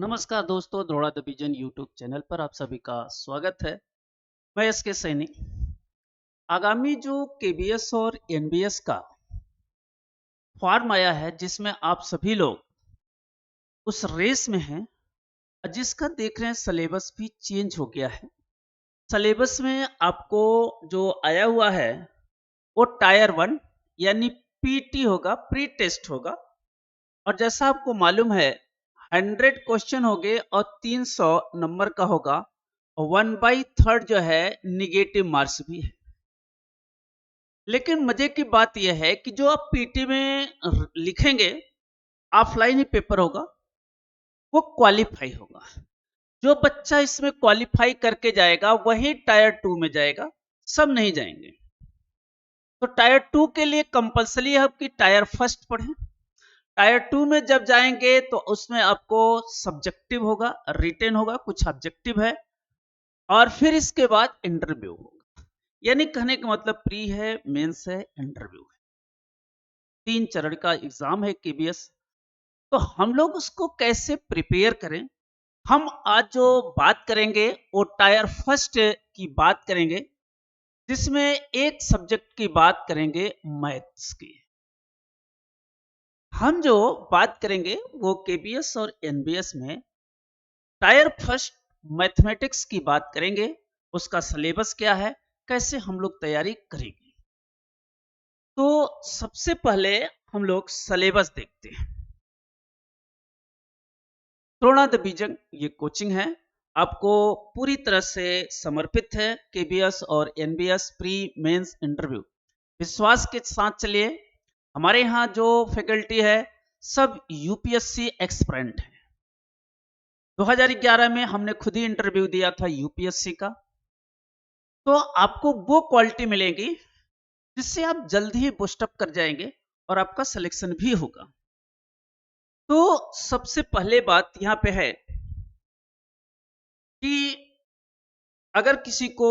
नमस्कार दोस्तों, द्रोड़ा the vision YouTube channel पर आप सभी का स्वागत है। मैं एस के सैनी। आगामी जो केबीएस और एनबीएस का फॉर्म आया है, जिसमें आप सभी लोग उस रेस में हैं, जिसका देख रहे हैं सिलेबस भी चेंज हो गया है। सिलेबस में आपको जो आया हुआ है वो टायर 1 यानी पीटी होगा, प्री टेस्ट होगा। और जैसा आपको मालूम है 100 क्वेश्चन हो गए और 300 नंबर का होगा। और 1/3 जो है निगेटिव मार्क्स भी है। लेकिन मजे की बात यह है कि जो आप पीटी में लिखेंगे, ऑफलाइन ही पेपर होगा, वो क्वालिफाई होगा। जो बच्चा इसमें क्वालिफाई करके जाएगा वही टायर 2 में जाएगा, सब नहीं जाएंगे। तो टायर 2 के लिए कंपलसरी है कि टायर फर्स्ट पढ़ें। टायर 2 में जब जाएंगे तो उसमें आपको सब्जेक्टिव होगा, रिटेन होगा, कुछ ऑब्जेक्टिव है, और फिर इसके बाद इंटरव्यू होगा। यानी कहने का मतलब प्री है, मेंस है, इंटरव्यू है। 3 चरण का एग्जाम है केबीएस। तो हम लोग उसको कैसे प्रिपेयर करें, हम आज जो बात करेंगे वो टायर फर्स्ट की बात करेंगे, जिसमें एक सब्जेक्ट की बात करेंगे मैथ्स की। हम जो बात करेंगे वो केबीएस और एनबीएस में टायर फर्स्ट मैथमेटिक्स की बात करेंगे। उसका सिलेबस क्या है, कैसे हम लोग तैयारी करेंगे। तो सबसे पहले हम लोग सिलेबस देखते हैं। द्रोणा द विजन ये कोचिंग है, आपको पूरी तरह से समर्पित है केबीएस और एनबीएस प्री मेंस इंटरव्यू। विश्वास के साथ चलिए। हमारे यहाँ जो फैकल्टी है सब यूपीएससी एक्सपेरेंट है। 2011 में हमने खुद ही इंटरव्यू दिया था यूपीएससी का। तो आपको वो क्वालिटी मिलेगी जिससे आप जल्दी ही बूस्टअप कर जाएंगे और आपका सिलेक्शन भी होगा। तो सबसे पहले बात यहां पे है कि अगर किसी को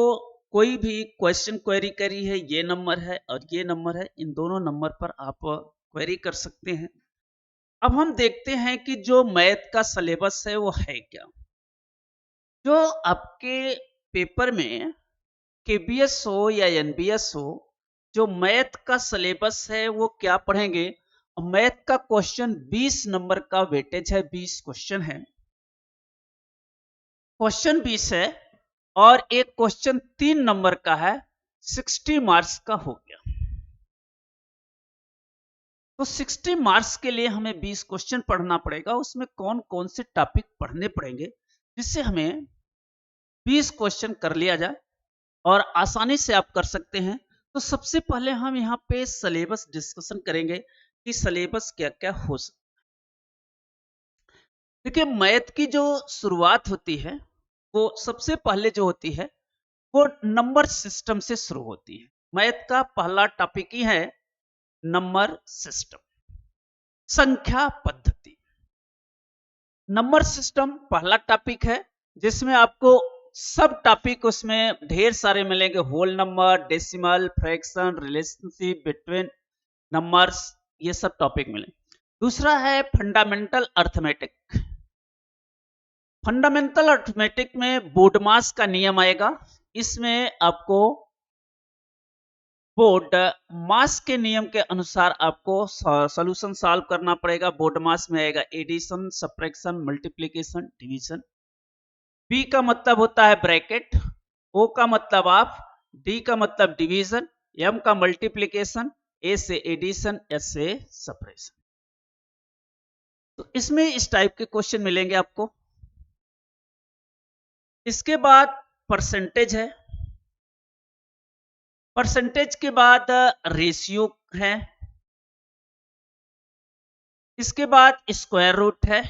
कोई भी क्वेश्चन क्वेरी करी है, ये नंबर है और ये नंबर है, इन दोनों नंबर पर आप क्वेरी कर सकते हैं। अब हम देखते हैं कि जो मैथ का सिलेबस है वो है क्या। जो आपके पेपर में केबीएस हो या एनबीएस हो, जो मैथ का सिलेबस है वो क्या पढ़ेंगे। मैथ का क्वेश्चन 20 नंबर का वेटेज है, 20 क्वेश्चन है, क्वेश्चन 20 है। और एक क्वेश्चन 3 नंबर का है, 60 मार्क्स का हो गया। तो 60 मार्क्स के लिए हमें 20 क्वेश्चन पढ़ना पड़ेगा। उसमें कौन कौन से टॉपिक पढ़ने पड़ेंगे जिससे हमें 20 क्वेश्चन कर लिया जाए और आसानी से आप कर सकते हैं। तो सबसे पहले हम यहाँ पे सिलेबस डिस्कशन करेंगे कि सिलेबस क्या क्या हो सकता है। देखिए, मैथ की जो शुरुआत होती है वो सबसे पहले जो होती है वो नंबर सिस्टम से शुरू होती है। मैथ का पहला टॉपिक ही है नंबर सिस्टम, संख्या पद्धति। नंबर सिस्टम पहला टॉपिक है जिसमें आपको सब टॉपिक उसमें ढेर सारे मिलेंगे। Whole number, decimal, fraction, relationship between numbers, ये सब टॉपिक मिले। दूसरा है फंडामेंटल अर्थमेटिक। फंडामेंटल अर्थमेटिक में बोर्डमास का नियम आएगा। इसमें आपको बोर्ड मास के नियम के अनुसार आपको सॉल्यूशन सॉल्व करना पड़ेगा। बोर्ड मास में आएगा addition, subtraction, multiplication, division. B का मतलब होता है ब्रैकेट, ओ का मतलब ऑफ, डी का मतलब डिवीजन, एम का मल्टीप्लिकेशन, ए से एडिशन, एस से सब्ट्रैक्शन। तो इसमें इस टाइप के क्वेश्चन मिलेंगे आपको। इसके बाद परसेंटेज है। परसेंटेज के बाद रेशियो है। इसके बाद स्क्वायर रूट है,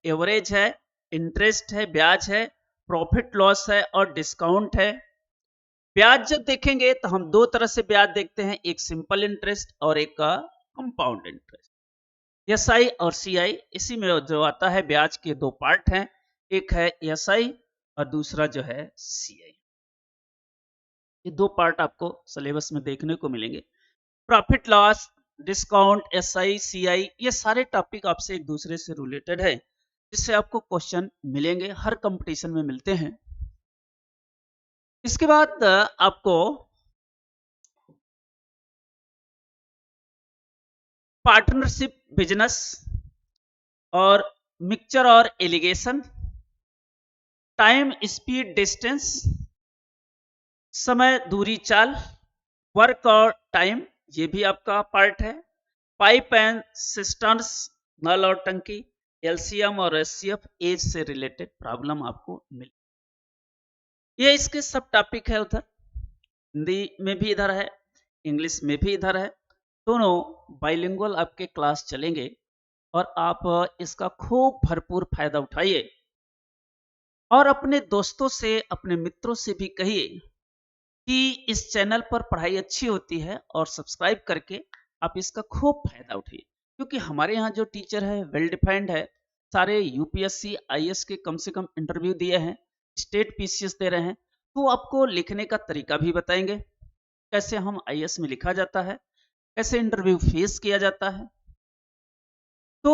एवरेज है, इंटरेस्ट है, ब्याज है, प्रॉफिट लॉस है और डिस्काउंट है। ब्याज जब देखेंगे तो हम दो तरह से ब्याज देखते हैं, एक सिंपल इंटरेस्ट और एक कंपाउंड इंटरेस्ट। एसआई और सीआई, इसी में जो आता है ब्याज के दो पार्ट हैं, एक है एसआई और दूसरा जो है सीआई। ये दो पार्ट आपको सिलेबस में देखने को मिलेंगे। Profit loss, discount, SI, CI, ये सारे टॉपिक आपसे एक दूसरे से रिलेटेड है। जिससे आपको क्वेश्चन मिलेंगे, हर कंपटीशन में मिलते हैं। इसके बाद आपको पार्टनरशिप बिजनेस और मिक्सचर और एलिगेशन, टाइम स्पीड डिस्टेंस, समय दूरी चाल, वर्क और टाइम, ये भी आपका पार्ट है। पाइप एंड सिस्टर्न्स, नल और टंकी, एलसीएम और एचसीएफ, एज से रिलेटेड प्रॉब्लम आपको मिले। ये इसके सब टॉपिक है। उधर हिंदी में भी इधर है, इंग्लिश में भी इधर है, दोनों बाइलिंगुअल आपके क्लास चलेंगे और आप इसका खूब भरपूर फायदा उठाइए और अपने दोस्तों से, अपने मित्रों से भी कहिए कि इस चैनल पर पढ़ाई अच्छी होती है और सब्सक्राइब करके आप इसका खूब फायदा उठाइए, क्योंकि हमारे यहाँ जो टीचर है वेल डिफाइंड है, सारे यूपीएससी आईएएस के कम से कम इंटरव्यू दिए हैं, स्टेट पीसीएस दे रहे हैं, तो आपको लिखने का तरीका भी बताएंगे, कैसे हम आईएएस में लिखा जाता है, कैसे इंटरव्यू फेस किया जाता है। तो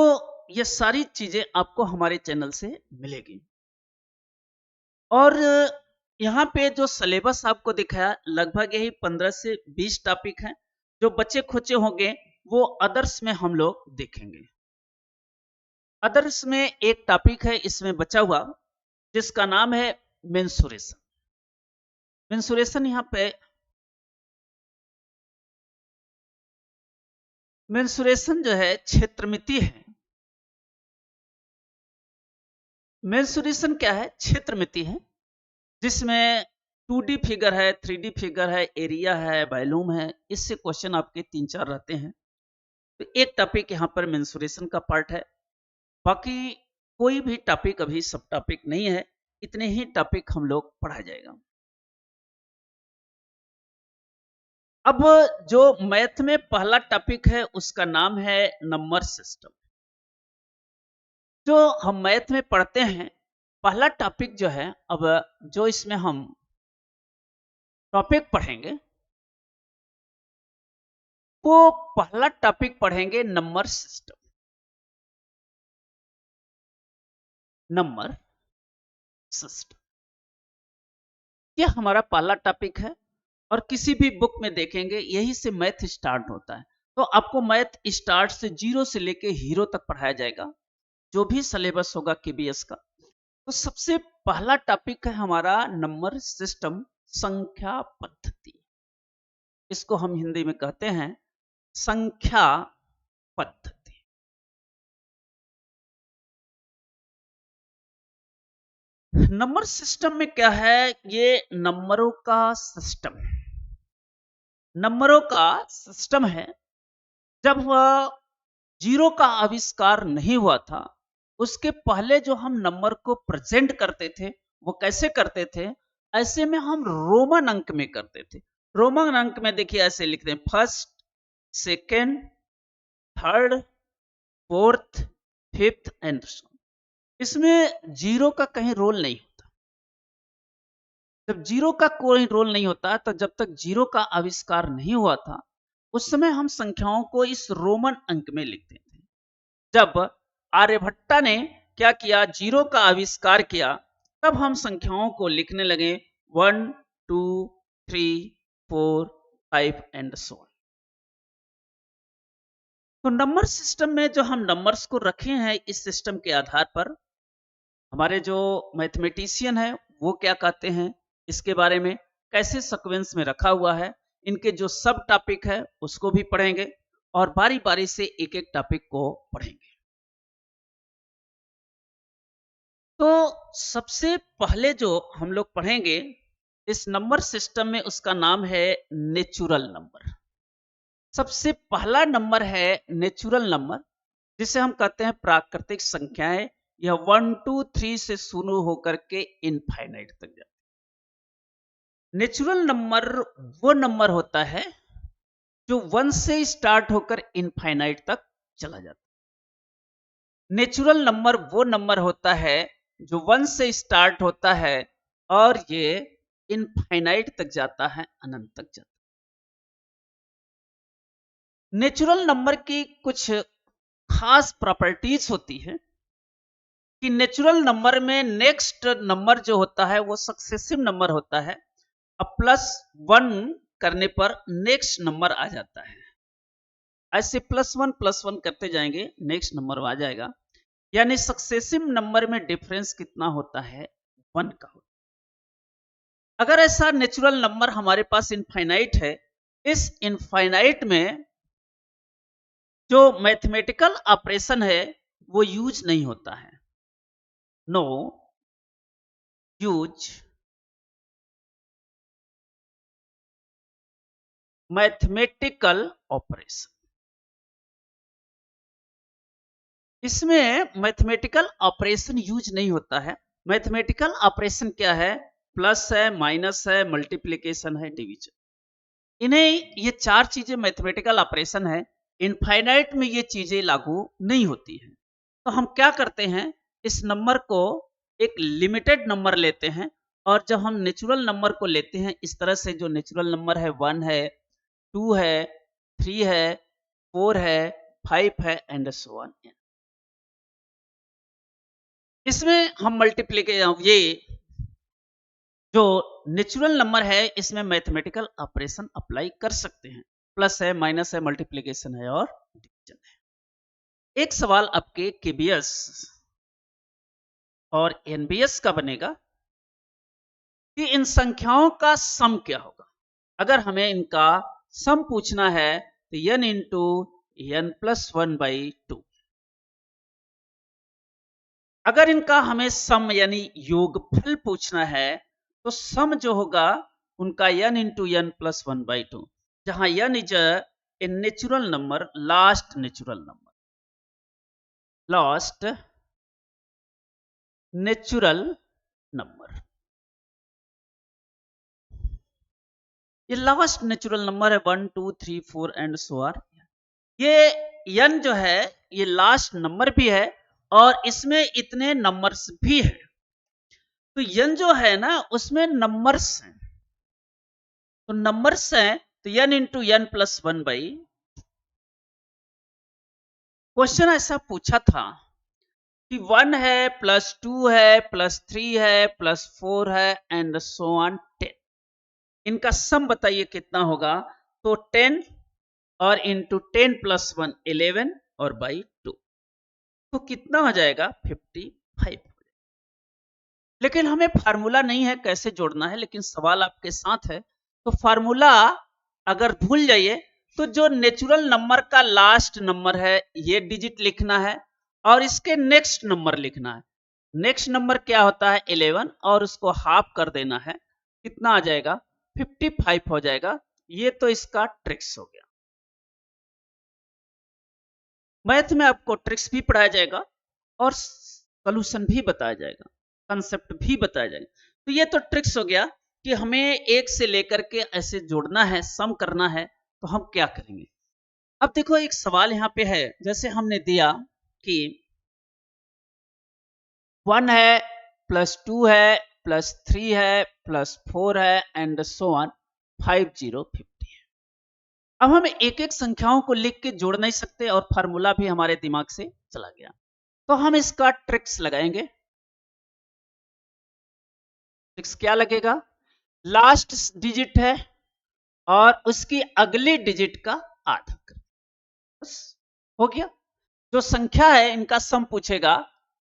ये सारी चीजें आपको हमारे चैनल से मिलेगी। और यहाँ पे जो सिलेबस आपको दिखाया लगभग यही 15 से 20 टॉपिक हैं, जो बच्चे खुचे होंगे वो अदर्स में हम लोग देखेंगे। अदर्स में एक टॉपिक है इसमें बचा हुआ, जिसका नाम है मेंसुरेशन। मेंसुरेशन यहाँ पे मेंसुरेशन जो है क्षेत्रमिति है। मेंसुरेशन क्या है? क्षेत्रमिति है, जिसमें 2D फिगर है, 3D फिगर है, एरिया है, वॉल्यूम है, इससे क्वेश्चन आपके 3-4 रहते हैं। तो एक टॉपिक यहाँ पर मेंसुरेशन का पार्ट है, बाकी कोई भी टॉपिक अभी सब टॉपिक नहीं है, इतने ही टॉपिक हम लोग पढ़ा जाएगा। अब जो मैथ में पहला टॉपिक है उसका नाम है नंबर सिस्टम। जो हम मैथ में पढ़ते हैं पहला टॉपिक जो है, अब जो इसमें हम टॉपिक पढ़ेंगे वो पहला टॉपिक पढ़ेंगे नंबर सिस्टम। नंबर सिस्टम ये हमारा पहला टॉपिक है और किसी भी बुक में देखेंगे यही से मैथ स्टार्ट होता है। तो आपको मैथ स्टार्ट से 0 से लेके हीरो तक पढ़ाया जाएगा, जो भी सिलेबस होगा केबीएस का। तो सबसे पहला टॉपिक है हमारा नंबर सिस्टम, संख्या पद्धति। इसको हम हिंदी में कहते हैं संख्या पद्धति। नंबर सिस्टम में क्या है? ये नंबरों का सिस्टम है। नंबरों का सिस्टम है। जब वह 0 का आविष्कार नहीं हुआ था, उसके पहले जो हम नंबर को प्रेजेंट करते थे वो कैसे करते थे? ऐसे में हम रोमन अंक में करते थे। रोमन अंक में देखिए ऐसे लिखते हैं, first, second, third, fourth, fifth and so. इसमें 0 का कहीं रोल नहीं होता। जब 0 का कोई रोल नहीं होता, तो जब तक 0 का आविष्कार नहीं हुआ था उस समय हम संख्याओं को इस रोमन अंक में लिखते थे। जब आर्यभट्टा ने क्या किया, 0 का आविष्कार किया, तब हम संख्याओं को लिखने लगे 1, 2, 3, 4, 5 एंड सो ऑन। तो नंबर सिस्टम में जो हम नंबर्स को रखे हैं, इस सिस्टम के आधार पर हमारे जो मैथमेटिशियन है वो क्या कहते हैं इसके बारे में, कैसे सीक्वेंस में रखा हुआ है, इनके जो सब टॉपिक है उसको भी पढ़ेंगे और बारी बारी से एक एक टॉपिक को पढ़ेंगे। तो सबसे पहले जो हम लोग पढ़ेंगे इस नंबर सिस्टम में, उसका नाम है नेचुरल नंबर। सबसे पहला नंबर है नेचुरल नंबर, जिसे हम कहते हैं प्राकृतिक संख्याएं। यह 1, 2, 3 से शुरू होकर के इनफाइनाइट तक जाता है। नेचुरल नंबर वो नंबर होता है जो 1 से स्टार्ट होकर इनफाइनाइट तक चला जाता है। नेचुरल नंबर वो नंबर होता है जो 1 से स्टार्ट होता है और ये इनफाइनाइट तक जाता है, अनंत तक जाता है। नेचुरल नंबर की कुछ खास प्रॉपर्टीज होती है। कि नेचुरल नंबर में नेक्स्ट नंबर जो होता है वो सक्सेसिव नंबर होता है। अब +1 करने पर नेक्स्ट नंबर आ जाता है। ऐसे +1 करते जाएंगे, नेक्स्ट नंबर आ जाएगा। यानी सक्सेसिव नंबर में डिफरेंस कितना होता है? 1 का होता है। अगर ऐसा नेचुरल नंबर हमारे पास इनफाइनाइट है, इस इनफाइनाइट में जो मैथमेटिकल ऑपरेशन है वो यूज नहीं होता है। No use mathematical operation. इसमें मैथमेटिकल ऑपरेशन यूज नहीं होता है। मैथमेटिकल ऑपरेशन क्या है? प्लस है, माइनस है, मल्टीप्लिकेशन है, डिवीजन। इन्हें ये 4 चीजें मैथमेटिकल ऑपरेशन है। इनफाइनाइट में ये चीजें लागू नहीं होती हैं। तो हम क्या करते हैं, इस नंबर को एक लिमिटेड नंबर लेते हैं, और जब हम नेचुरल नंबर को लेते हैं इस तरह से, जो नेचुरल नंबर है 1 है, 2 है, 3 है, 4 है, 5 है एंड सो ऑन। इसमें हम मल्टीप्लिकेशन, ये जो नेचुरल नंबर है इसमें मैथमेटिकल ऑपरेशन अप्लाई कर सकते हैं। प्लस है, माइनस है, मल्टीप्लिकेशन है और डिवीजन है। एक सवाल आपके केबीएस और एनबीएस का बनेगा कि इन संख्याओं का सम क्या होगा। अगर हमें इनका सम पूछना है तो n इंटू n प्लस 1/2। अगर इनका हमें सम यानी योगफल पूछना है तो सम जो होगा उनका n इंटू n प्लस 1/2, जहां n is a natural number, last natural number, last natural number. ये लास्ट नेचुरल नंबर है 1 2 3 4 एंड सो ऑन। ये n जो है ये लास्ट नंबर भी है और इसमें इतने नंबर्स भी है। तो n जो है ना उसमें नंबर्स हैं, तो नंबर्स हैं तो n into n plus 1/। Question ऐसा पूछा था कि 1 है, +2 है, +3 है, +4 है एंड सो ऑन 10। इनका सम बताइए कितना होगा। तो 10 और इंटू 10 प्लस 1 11 और बाई 2, तो कितना हो जाएगा? 55। लेकिन हमें फार्मूला नहीं है कैसे जोड़ना है, लेकिन सवाल आपके साथ है तो फार्मूला अगर भूल जाइए तो जो नेचुरल नंबर का लास्ट नंबर है ये डिजिट लिखना है और इसके नेक्स्ट नंबर लिखना है। नेक्स्ट नंबर क्या होता है? 11, और उसको हाफ कर देना है, कितना आ जाएगा? 55 हो जाएगा। ये तो इसका ट्रिक्स हो गया। मैथ में आपको ट्रिक्स भी पढ़ाया जाएगा और सॉल्यूशन भी बताया जाएगा, कंसेप्ट भी बताया जाएगा। तो ये तो ट्रिक्स हो गया कि हमें एक से लेकर के ऐसे जोड़ना है, सम करना है, तो हम क्या करेंगे। अब देखो एक सवाल यहाँ पे है, जैसे हमने दिया कि 1 है, +2 है, +3 है, +4 है एंड सो ऑन 5050 है। अब हम एक एक संख्याओं को लिख के जोड़ नहीं सकते और फार्मूला भी हमारे दिमाग से चला गया, तो हम इसका ट्रिक्स लगाएंगे। ट्रिक्स क्या लगेगा? लास्ट डिजिट है और उसकी अगली डिजिट का आधा कर, बस हो गया। जो संख्या है इनका सम पूछेगा,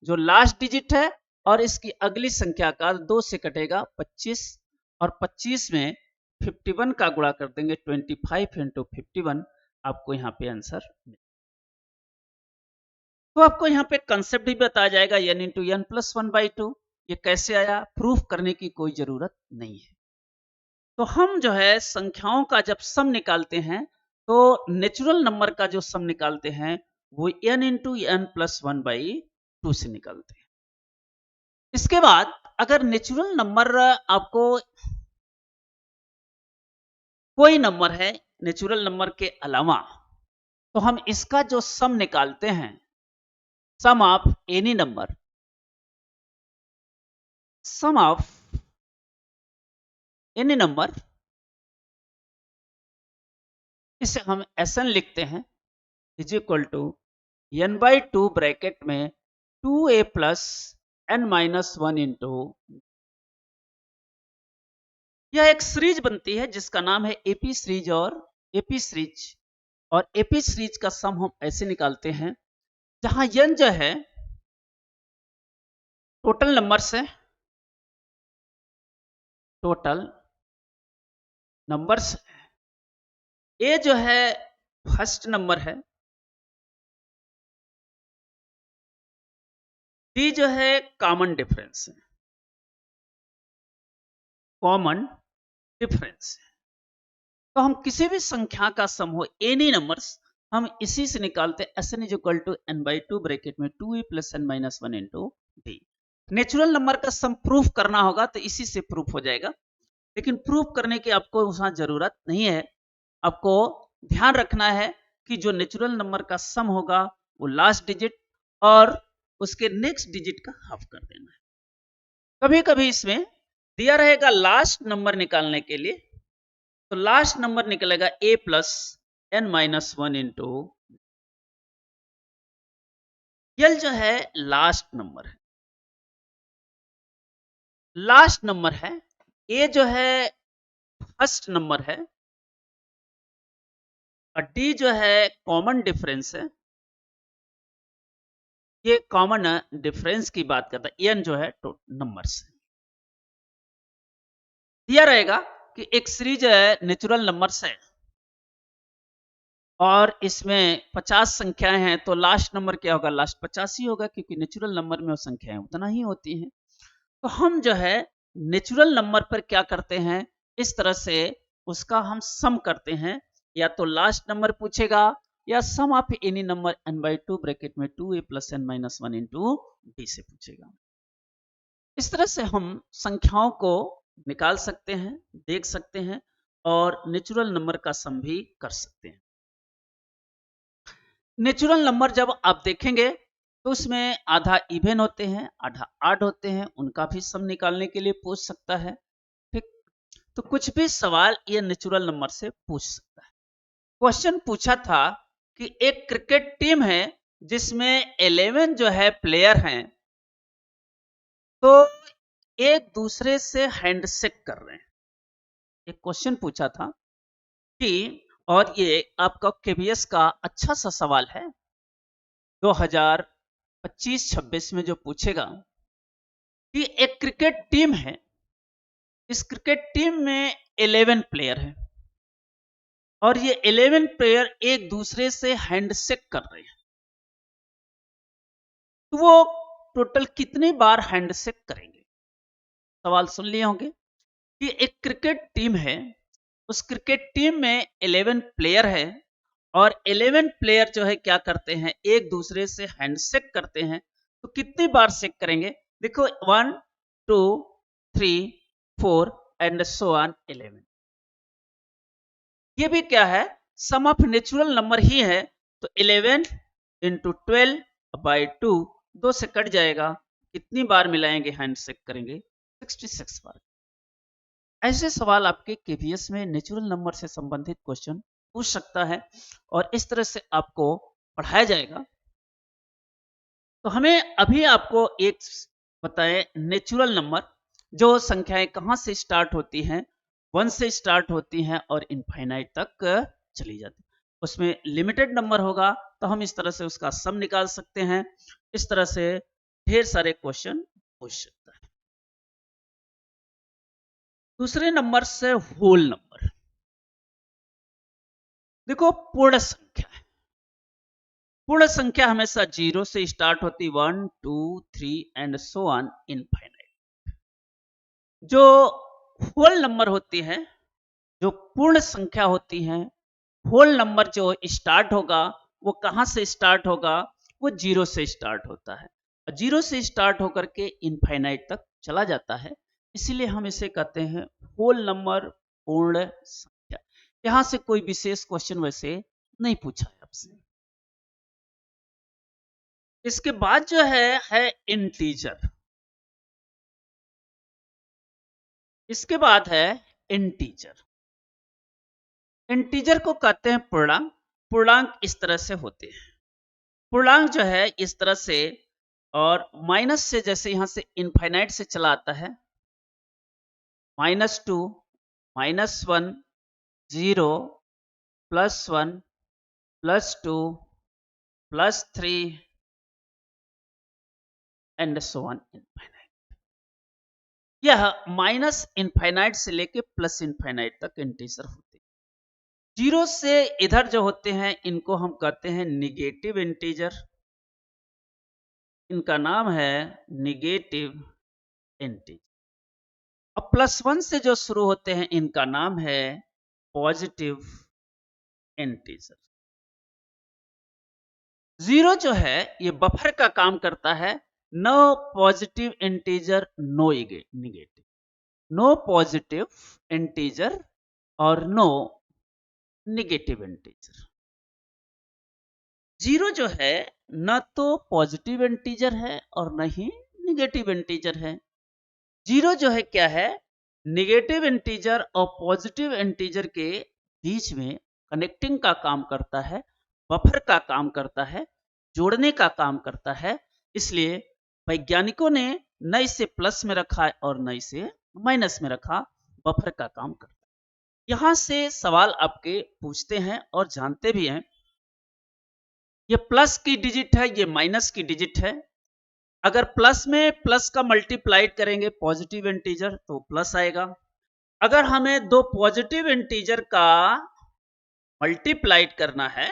जो लास्ट डिजिट है और इसकी अगली संख्या का 2 से कटेगा 25, और 25 में 51 का गुणा कर देंगे, 25 इंटू 51, आपको यहाँ पे आंसर। तो आपको यहाँ पे कंसेप्ट भी बताया जाएगा, n इंटू n प्लस 1/2। ये कैसे आया, प्रूफ करने की कोई जरूरत नहीं है। तो हम जो है संख्याओं का जब सम निकालते हैं तो नेचुरल नंबर का जो सम निकालते हैं वो n इंटू n प्लस 1/2 से निकालते हैं। इसके बाद अगर नेचुरल नंबर आपको कोई नंबर है नेचुरल नंबर के अलावा, तो हम इसका जो सम निकालते हैं, sum of any number, sum of any number, इसे हम एसन लिखते हैं, is equal to n/2 bracket में 2a plus n minus 1 into, यह एक सीरीज बनती है जिसका नाम है एपी सीरीज। और एपी सीरीज का सम हम ऐसे निकालते हैं जहां n जो है टोटल नंबर्स है, टोटल नंबर्स, ए जो है फर्स्ट नंबर है, डी जो है कॉमन डिफरेंस है, कॉमन डिफरेंस है। तो हम किसी भी संख्या का सम हो, एनी नंबर्स, हम इसी से निकालते हैं। S n is equal to n by two bracket में 2a plus N minus 1 into d. Natural number का सम प्रूफ करना होगा तो इसी से प्रूफ हो जाएगा, लेकिन प्रूफ करने की आपको वहां जरूरत नहीं है। आपको ध्यान रखना है कि जो नेचुरल नंबर का सम होगा वो लास्ट डिजिट और उसके नेक्स्ट डिजिट का हाफ कर देना है। कभी कभी इसमें दिया रहेगा लास्ट नंबर निकालने के लिए, तो लास्ट नंबर निकलेगा a plus N minus 1 into l जो है लास्ट नंबर है, लास्ट नंबर है। ए जो है फर्स्ट नंबर है और डी जो है कॉमन डिफरेंस है। ये कॉमन डिफरेंस की बात करता है। एन जो है नंबर्स है। दिया रहेगा कि एक सीरीज है नेचुरल नंबर्स है और इसमें 50 संख्याएं हैं, तो लास्ट नंबर क्या होगा? लास्ट 50 ही होगा, क्योंकि नेचुरल नंबर में वो संख्याएं उतना ही होती हैं। तो हम जो है नेचुरल नंबर पर क्या करते हैं, इस तरह से उसका हम सम करते हैं। या तो लास्ट नंबर पूछेगा या sum of any number n by two bracket में 2a plus N minus 1 into D से पूछेगा। इस तरह से हम संख्याओं को निकाल सकते हैं, देख सकते हैं और नेचुरल नंबर का सम भी कर सकते हैं। नेचुरल नंबर जब आप देखेंगे तो उसमें आधा इवन होते हैं, आधा आड होते हैं, उनका भी सम निकालने के लिए पूछ सकता है। ठीक, तो कुछ भी सवाल ये नेचुरल नंबर से पूछ सकता है। क्वेश्चन पूछा था कि एक क्रिकेट टीम है जिसमें 11 जो है प्लेयर हैं, तो एक दूसरे से हैंडशेक कर रहे हैं। एक क्वेश्चन पूछा था कि, और ये आपका केबीएस का अच्छा सा सवाल है 2025-26 में जो पूछेगा कि एक क्रिकेट टीम है, इस क्रिकेट टीम में 11 प्लेयर है और ये 11 प्लेयर एक दूसरे से हैंडशेक कर रहे हैं, तो वो टोटल कितनी बार हैंडशेक करेंगे? सवाल सुन लिए होंगे कि एक क्रिकेट टीम है, उस क्रिकेट टीम में 11 प्लेयर है और 11 प्लेयर जो है क्या करते हैं, एक दूसरे से हैंडशेक करते हैं, तो कितनी बार शेक करेंगे? देखो 1 2 3 4 एंड सो ऑन 11। ये भी क्या है, सम ऑफ नेचुरल नंबर ही है, तो 11 इंटू 12 बाई 2, 2 से कट जाएगा, कितनी बार मिलाएंगे, हैंडशेक करेंगे? 66 बार। ऐसे सवाल आपके केबीएस में नेचुरल नंबर से संबंधित क्वेश्चन पूछ सकता है और इस तरह से आपको पढ़ाया जाएगा। तो हमें अभी आपको एक बताएं, नेचुरल नंबर जो संख्याएं कहां से स्टार्ट होती हैं, 1 से स्टार्ट होती हैं और इनफाइनाइट तक चली जाती है। उसमें लिमिटेड नंबर होगा तो हम इस तरह से उसका सम निकाल सकते हैं। इस तरह से ढेर सारे क्वेश्चन पूछ सकता है। दूसरे नंबर से होल नंबर, देखो पूर्ण संख्या है। पूर्ण संख्या हमेशा 0 से स्टार्ट होती, 1 2 3 एंड सो ऑन इनफाइनाइट। जो होल नंबर होती है, जो पूर्ण संख्या होती है, होल नंबर जो स्टार्ट होगा वो कहां से स्टार्ट होगा? वो 0 से स्टार्ट होता है, 0 से स्टार्ट होकर के इनफाइनाइट तक चला जाता है, इसीलिए हम इसे कहते हैं होल नंबर, पूर्ण संख्या। यहां से कोई विशेष क्वेश्चन वैसे नहीं पूछा है आपसे। इसके बाद जो है इंटीजर। इसके बाद है इंटीजर। इंटीजर को कहते हैं पूर्णांक। पूर्णांक इस तरह से होते हैं, पूर्णांक जो है इस तरह से और माइनस से जैसे यहां से इनफाइनाइट से चला आता है, -2, -1, 0, +1, +2, +3 एंड सो ऑन इनफाइनाइट। यह माइनस इनफाइनाइट से लेके प्लस इनफाइनाइट तक इंटीजर होते हैं। जीरो से इधर जो होते हैं इनको हम कहते हैं निगेटिव इंटीजर, इनका नाम है निगेटिव इंटीजर। अब +1 से जो शुरू होते हैं इनका नाम है पॉजिटिव इंटीजर। जीरो जो है ये बफर का काम करता है, no positive integer no negative, no positive integer और नो निगेटिव इंटीजर। जीरो जो है न तो पॉजिटिव इंटीजर है और न ही निगेटिव इंटीजर है। जीरो जो है क्या है, निगेटिव इंटीजर और पॉजिटिव इंटीजर के बीच में कनेक्टिंग का काम करता है, बफर का काम करता है, जोड़ने का काम करता है। इसलिए वैज्ञानिकों ने न इसे प्लस में रखा और न इसे माइनस में रखा, बफर का काम करता है। यहां से सवाल आपके पूछते हैं और जानते भी हैं, ये प्लस की डिजिट है, ये माइनस की डिजिट है। अगर प्लस में प्लस का मल्टीप्लाइड करेंगे पॉजिटिव इंटीजर तो प्लस आएगा। अगर हमें दो पॉजिटिव इंटीजर का मल्टीप्लाइड करना है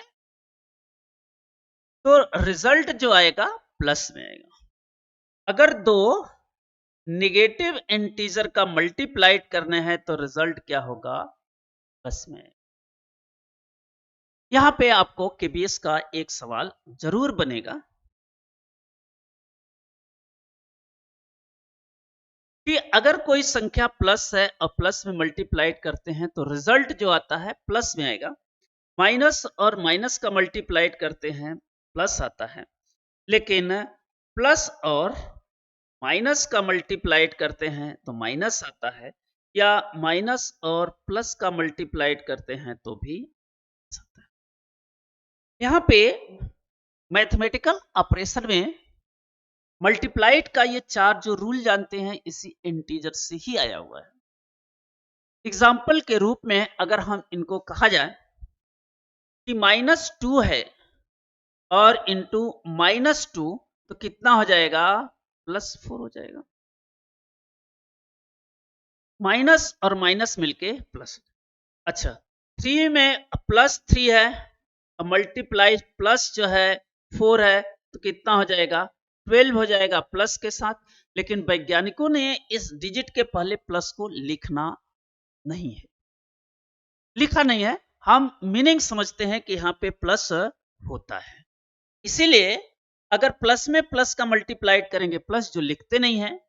तो रिजल्ट जो आएगा प्लस में आएगा। अगर दो निगेटिव इंटीजर का मल्टीप्लाइड करने हैं तो रिजल्ट क्या होगा, प्लस में। यहां पे आपको केबीएस का एक सवाल जरूर बनेगा कि अगर कोई संख्या प्लस है और प्लस में मल्टीप्लाइड करते हैं तो रिजल्ट जो आता है प्लस में आएगा। माइनस और माइनस का मल्टीप्लाइड करते हैं प्लस आता है, लेकिन प्लस और माइनस का मल्टीप्लाइड करते हैं तो माइनस आता है, या माइनस और प्लस का मल्टीप्लाइड करते हैं तो भी आता है। यहां पे मैथमेटिकल ऑपरेशन में मल्टीप्लाइड का ये चार जो रूल जानते हैं इसी इंटीजर से ही आया हुआ है। एग्जाम्पल के रूप में अगर हम इनको कहा जाए कि -2 है और इंटू -2 तो कितना हो जाएगा, +4 हो जाएगा। माइनस और माइनस मिलके प्लस। अच्छा, 3 में +3 है और मल्टीप्लाई प्लस जो है 4 है तो कितना हो जाएगा, 12 हो जाएगा प्लस के साथ। लेकिन वैज्ञानिकों ने इस डिजिट के पहले प्लस को लिखा नहीं है। हम मीनिंग समझते हैं कि यहाँ पे प्लस होता है, इसीलिए अगर प्लस में प्लस का मल्टीप्लाइड करेंगे प्लस जो लिखते नहीं है,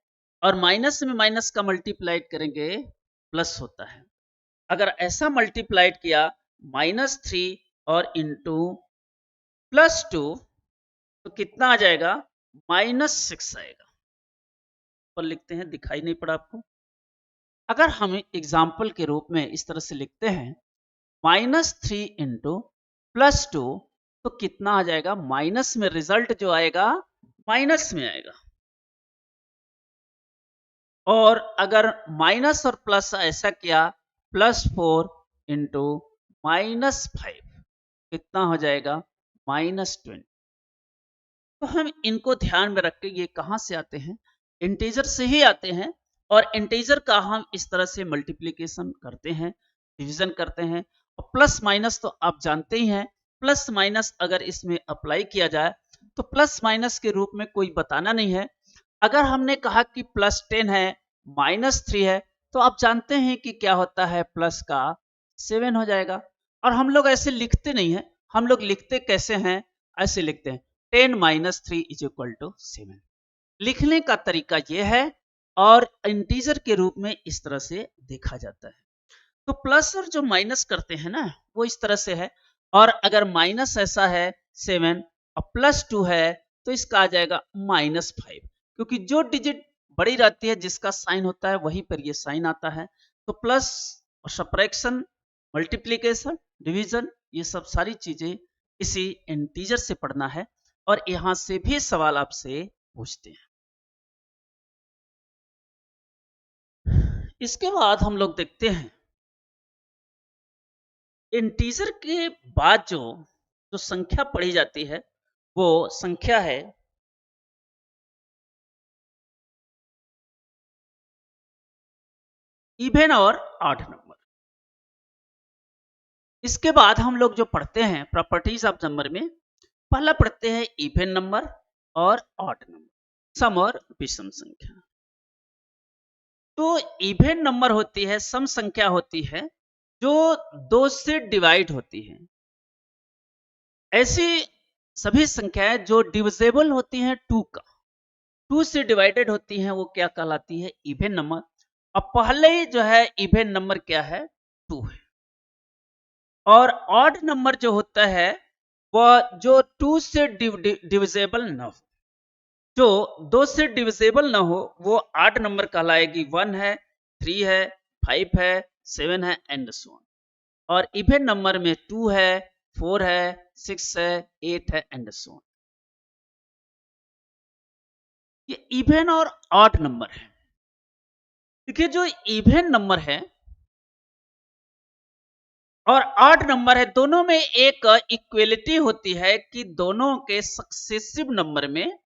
और माइनस में माइनस का मल्टीप्लाइड करेंगे प्लस होता है। अगर ऐसा मल्टीप्लाइड किया -3 और इंटू +2 तो कितना आ जाएगा, -6 आएगा। पर लिखते हैं, दिखाई नहीं पड़ा आपको। अगर हम एग्जाम्पल के रूप में इस तरह से लिखते हैं -3 इंटू +2 तो कितना आ जाएगा, माइनस में रिजल्ट जो आएगा माइनस में आएगा। और अगर माइनस और प्लस ऐसा किया +4 इंटू -5 कितना हो जाएगा, -20। तो हम इनको ध्यान में रख के, ये कहां से आते हैं, इंटीजर से ही आते हैं। और इंटीजर का हम इस तरह से मल्टीप्लिकेशन करते हैं, डिवीजन करते हैं। और प्लस माइनस तो आप जानते ही हैं, प्लस माइनस अगर इसमें अप्लाई किया जाए तो प्लस माइनस के रूप में कोई बताना नहीं है। अगर हमने कहा कि +10 है, -3 है, तो आप जानते हैं कि क्या होता है, प्लस का 7 हो जाएगा। और हम लोग ऐसे लिखते नहीं है, हम लोग लिखते कैसे हैं, ऐसे लिखते हैं 10 - 3 = 7। लिखने का तरीका यह है, और इंटीजर के रूप में इस तरह से देखा जाता है। तो प्लस और जो माइनस करते हैं ना, वो इस तरह से है। और अगर माइनस ऐसा है 7 और +2 है तो इसका आ जाएगा -5, क्योंकि जो डिजिट बड़ी रहती है जिसका साइन होता है वहीं पर ये साइन आता है। तो प्लस और सब्ट्रैक्शन, मल्टीप्लिकेशन, डिवीजन, ये सब सारी चीजें इसी इंटीजर से पढ़ना है। और यहां से भी सवाल आपसे पूछते हैं। इसके बाद हम लोग देखते हैं इंटीजर के बाद जो संख्या पढ़ी जाती है वो संख्या है इवन और ऑड नंबर। इसके बाद हम लोग जो पढ़ते हैं प्रॉपर्टीज ऑफ नंबर में, पहला पढ़ते हैं इवन नंबर और ऑड नंबर, सम और विषम संख्या। तो इवन नंबर होती है, सम संख्या होती है जो 2 से डिवाइड होती है। ऐसी सभी संख्याएं जो डिविजिबल होती हैं 2 का, 2 से डिवाइडेड होती हैं, वो क्या कहलाती है? Even number. अब पहले जो है इवन नंबर क्या है? 2 है। और ऑड नंबर जो होता है वह जो 2 से डिविजिबल न हो, जो 2 से डिविजिबल ना हो, वो ऑड नंबर कहलाएगी। 1 है, 3 है, 5 है, 7 है एंड सो ऑन। और इवन नंबर में 2 है, 4 है, 6 है, 8 है एंड सो ऑन। ये इवन और ऑड नंबर है। देखिए जो इवन नंबर है और ऑड नंबर है, दोनों में एक इक्वलिटी होती है कि दोनों के सक्सेसिव नंबर में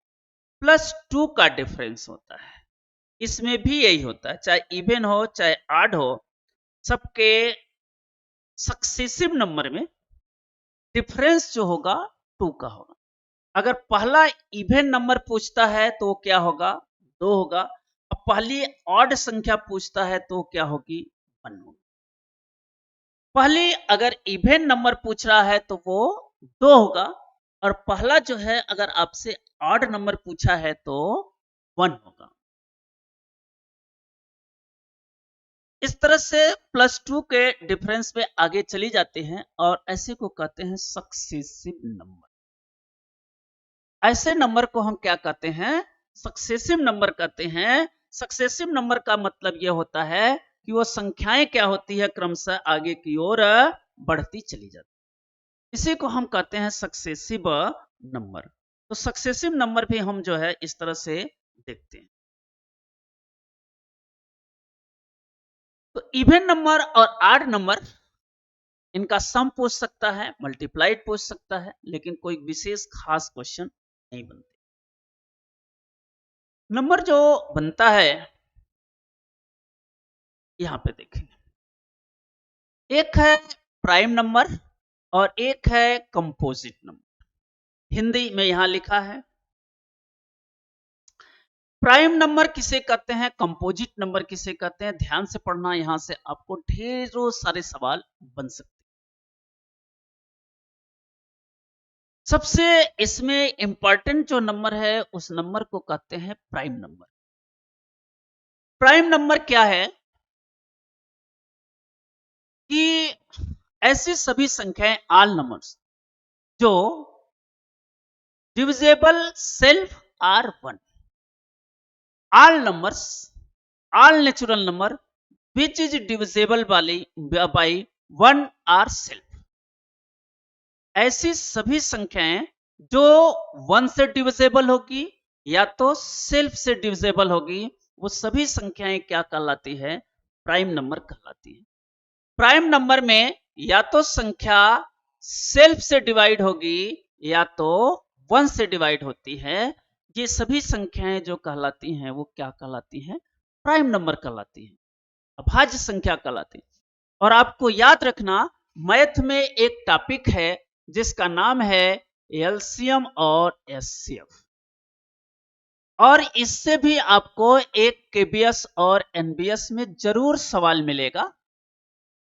+2 का डिफरेंस होता है। इसमें भी यही होता है, चाहे इवन हो चाहे ऑड हो, सबके सक्सेसिव नंबर में डिफरेंस जो होगा 2 का होगा। अगर पहला इवन नंबर पूछता है तो क्या होगा? 2 होगा। अब पहली ऑड संख्या पूछता है तो क्या होगी? 1 होगी। पहली अगर इवन नंबर पूछ रहा है तो वो 2 होगा, और पहला जो है अगर आपसे ऑड नंबर पूछा है तो 1 होगा। इस तरह से +2 के डिफरेंस में आगे चली जाते हैं और ऐसे को कहते हैं सक्सेसिव नंबर। ऐसे नंबर को हम क्या कहते हैं? सक्सेसिव नंबर कहते हैं। सक्सेसिव नंबर का मतलब यह होता है कि वो संख्याएं क्या होती है, क्रमशः आगे की ओर बढ़ती चली जाती। इसी को हम कहते हैं सक्सेसिव नंबर। तो सक्सेसिव नंबर भी हम जो है इस तरह से देखते हैं। तो इवन नंबर और ऑड नंबर, इनका सम पूछ सकता है, मल्टीप्लाइड पूछ सकता है, लेकिन कोई विशेष खास क्वेश्चन नहीं बनते। नंबर जो बनता है यहां पे देखेंगे, एक है प्राइम नंबर और एक है कंपोजिट नंबर। हिंदी में यहां लिखा है। प्राइम नंबर किसे कहते हैं, कंपोजिट नंबर किसे कहते हैं, ध्यान से पढ़ना, यहां से आपको ढेरों सारे सवाल बन सकते हैं। सबसे इसमें इंपॉर्टेंट जो नंबर है उस नंबर को कहते हैं प्राइम नंबर। प्राइम नंबर क्या है कि ऐसी सभी संख्याएं, ऑल नंबर्स, जो divisible self or 1, all numbers, all natural number which is divisible by 1 or self. ऐसी सभी संख्याएं जो 1 से डिविजिबल होगी या तो सेल्फ से डिविजिबल होगी, वो सभी संख्याएं क्या कहलाती है? प्राइम नंबर कहलाती है। प्राइम नंबर में या तो संख्या सेल्फ से डिवाइड होगी या तो 1 से डिवाइड होती है। ये सभी संख्याएं जो कहलाती हैं वो क्या कहलाती हैं? प्राइम नंबर कहलाती हैं, अभाज्य संख्या कहलाती है। और आपको याद रखना, मैथ में एक टॉपिक है जिसका नाम है एलसीएम और एचसीएफ, और इससे भी आपको एक केबीएस और एनबीएस में जरूर सवाल मिलेगा।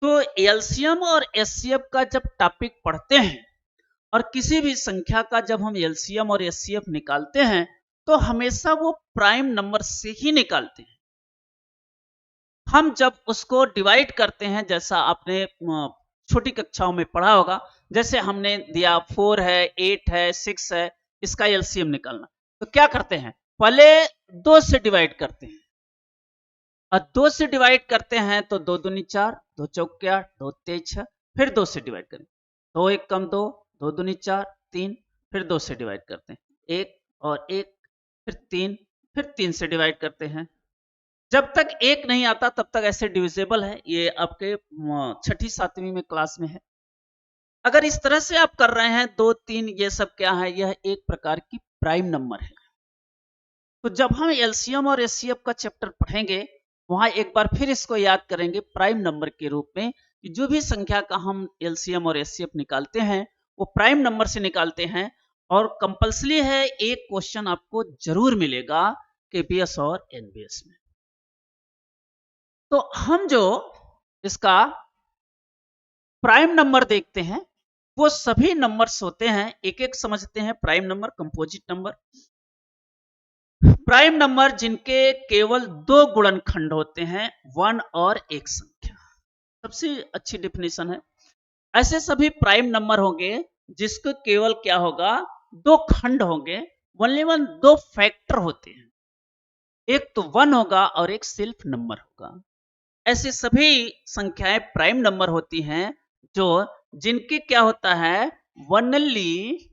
तो एलसीएम और एचसीएफ का जब टॉपिक पढ़ते हैं और किसी भी संख्या का जब हम एलसीएम और एचसीएफ निकालते हैं तो हमेशा वो प्राइम नंबर से ही निकालते हैं। हम जब उसको डिवाइड करते हैं, जैसा आपने छोटी कक्षाओं में पढ़ा होगा, जैसे हमने दिया 4 है, 8 है, 6 है, इसका एलसीएम निकालना, तो क्या करते हैं? पहले 2 से डिवाइड करते हैं, और 2 से डिवाइड करते हैं तो 2 दूनी 4, 2 चौके 8, 2 तेज 6, फिर 2 से डिवाइड करें, 2 1 कम 2, 2 दूनी 4, 3, फिर 2 से डिवाइड करते हैं, 1 और 1, फिर 3, फिर 3 से डिवाइड करते हैं। जब तक 1 नहीं आता तब तक ऐसे डिविजिबल है। ये आपके 6ठी 7वीं में क्लास में है। अगर इस तरह से आप कर रहे हैं 2, 3 ये सब क्या है, यह एक प्रकार की प्राइम नंबर है। तो जब हम एलसीएम और एचसीएफ का चैप्टर पढ़ेंगे, वहां एक बार फिर इसको याद करेंगे प्राइम नंबर के रूप में कि जो भी संख्या का हम एलसीएम और एचसीएफ निकालते हैं वो प्राइम नंबर से निकालते हैं। और कंपल्सरी है, एक क्वेश्चन आपको जरूर मिलेगा केपीएस और एनबीएस में। तो हम जो इसका प्राइम नंबर देखते हैं वो सभी नंबर्स होते हैं, एक एक समझते हैं। Prime number, composite number, prime number जिनके केवल 2 गुणनखंड होते हैं, 1 और एक संख्या। सबसे अच्छी डेफिनेशन है। ऐसे सभी प्राइम नंबर होंगे जिसको केवल क्या होगा, 2 खंड होंगे, ओनली 2 फैक्टर होते हैं, एक तो 1 होगा और एक सेल्फ नंबर होगा। ऐसे सभी संख्याएं प्राइम नंबर होती हैं जो जिनके क्या होता है, ओनली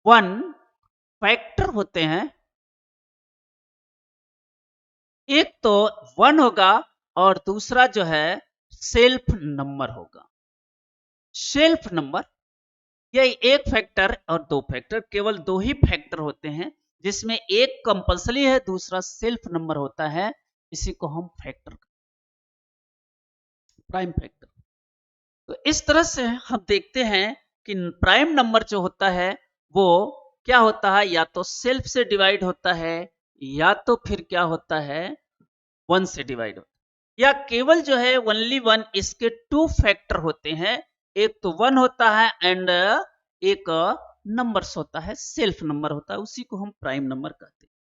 1 फैक्टर होते हैं। एक तो 1 होगा और दूसरा जो है सेल्फ नंबर होगा। सेल्फ नंबर यह एक फैक्टर और 2 फैक्टर, केवल 2 ही फैक्टर होते हैं जिसमें एक कंपल्सरी है, दूसरा सेल्फ नंबर होता है। इसी को हम फैक्टर, प्राइम फैक्टर। तो इस तरह से हम देखते हैं कि प्राइम नंबर जो होता है वो क्या होता है, या तो सेल्फ से डिवाइड होता है या तो फिर क्या होता है, 1 से डिवाइड होता है। या केवल जो है ओनली 1, इसके 2 फैक्टर होते हैं, एक तो 1 होता है एंड एक नंबर्स होता है, सेल्फ नंबर होता है, उसी को हम प्राइम नंबर कहते हैं।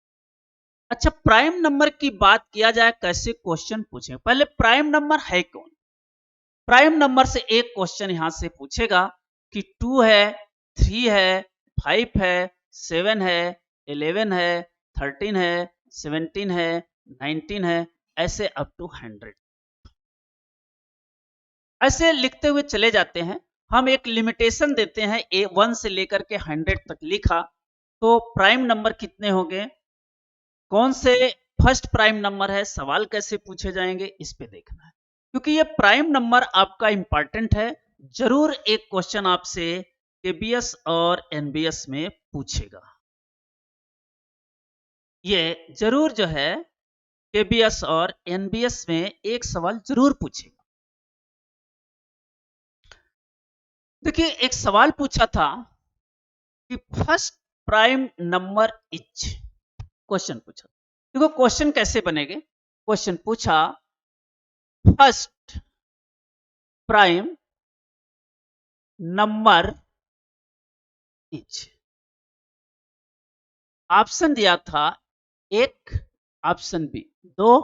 अच्छा, प्राइम नंबर की बात किया जाए कैसे क्वेश्चन पूछे, पहले प्राइम नंबर है कौन। प्राइम नंबर से एक क्वेश्चन यहां से पूछेगा कि 2 है, 3 है, 5 है, 7 है, 11 है, 13 है, 17 है, 19 है, ऐसे अप टू 100 ऐसे लिखते हुए चले जाते हैं। हम एक लिमिटेशन देते हैं, 1 से लेकर के 100 तक लिखा, तो प्राइम नंबर कितने होंगे, कौन से फर्स्ट प्राइम नंबर है, सवाल कैसे पूछे जाएंगे, इस पे देखना है। क्योंकि ये प्राइम नंबर आपका इंपॉर्टेंट है, जरूर एक क्वेश्चन आपसे केबीएस और एनबीएस में पूछेगा। ये जरूर जो है केबीएस और एनबीएस में एक सवाल जरूर पूछेगा। देखिए, एक सवाल पूछा था कि first prime number is, question पूछा। देखो क्वेश्चन कैसे बनेगे, क्वेश्चन पूछा first prime number is, option दिया था 1, option b 2,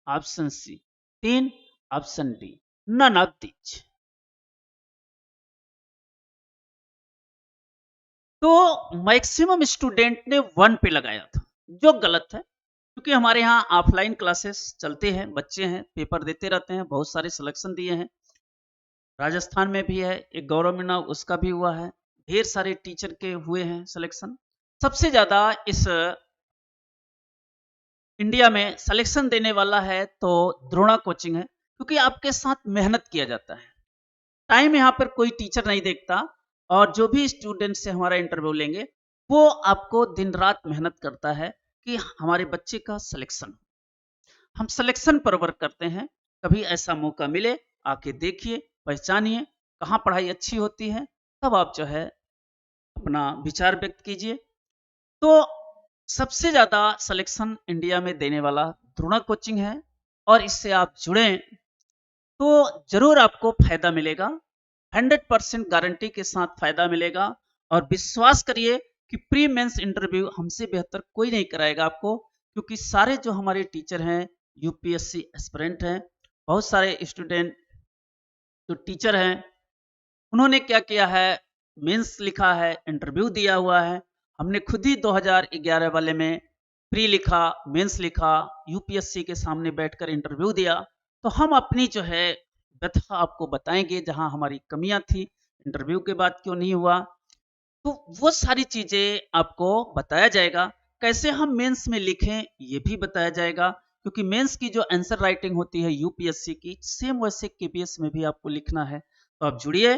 option c 3, option d none of these. तो मैक्सिमम स्टूडेंट ने 1 पे लगाया था, जो गलत है। क्योंकि हमारे यहाँ ऑफलाइन क्लासेस चलते हैं, बच्चे हैं पेपर देते रहते हैं, बहुत सारे सिलेक्शन दिए हैं। राजस्थान में भी है एक गौरव मीना, उसका भी हुआ है, ढेर सारे टीचर के हुए हैं सिलेक्शन। सबसे ज्यादा इस इंडिया में सिलेक्शन देने वाला है तो द्रोणा कोचिंग है, क्योंकि आपके साथ मेहनत किया जाता है। टाइम यहाँ पर कोई टीचर नहीं देखता, और जो भी स्टूडेंट से हमारा इंटरव्यू लेंगे वो आपको दिन रात मेहनत करता है कि हमारे बच्चे का सिलेक्शन। हम सिलेक्शन पर वर्क करते हैं। कभी ऐसा मौका मिले, आके देखिए, पहचानिए कहाँ पढ़ाई अच्छी होती है, तब आप जो है अपना विचार व्यक्त कीजिए। तो सबसे ज्यादा सिलेक्शन इंडिया में देने वाला द्रोणा कोचिंग है, और इससे आप जुड़े तो जरूर आपको फायदा मिलेगा, 100% गारंटी के साथ फायदा मिलेगा। और विश्वास करिए कि प्री मेंस इंटरव्यू हमसे बेहतर कोई नहीं कराएगा आपको, क्योंकि सारे जो हमारे टीचर हैं यूपीएससी एस्पिरेंट हैं। बहुत सारे स्टूडेंट जो टीचर हैं उन्होंने क्या किया है, मेंस लिखा है, इंटरव्यू दिया हुआ है। हमने खुद ही 2011 वाले में प्री लिखा, मेंस लिखा, यूपीएससी के सामने बैठकर इंटरव्यू दिया। तो हम अपनी जो है व्यथा आपको बताएंगे, जहां हमारी कमियां थी, इंटरव्यू के बाद क्यों नहीं हुआ, तो वो सारी चीजें आपको बताया जाएगा। कैसे हम मेंस में लिखें ये भी बताया जाएगा, क्योंकि मेंस की जो आंसर राइटिंग होती है यूपीएससी की, सेम वैसे केपीएस में भी आपको लिखना है। तो आप जुड़िए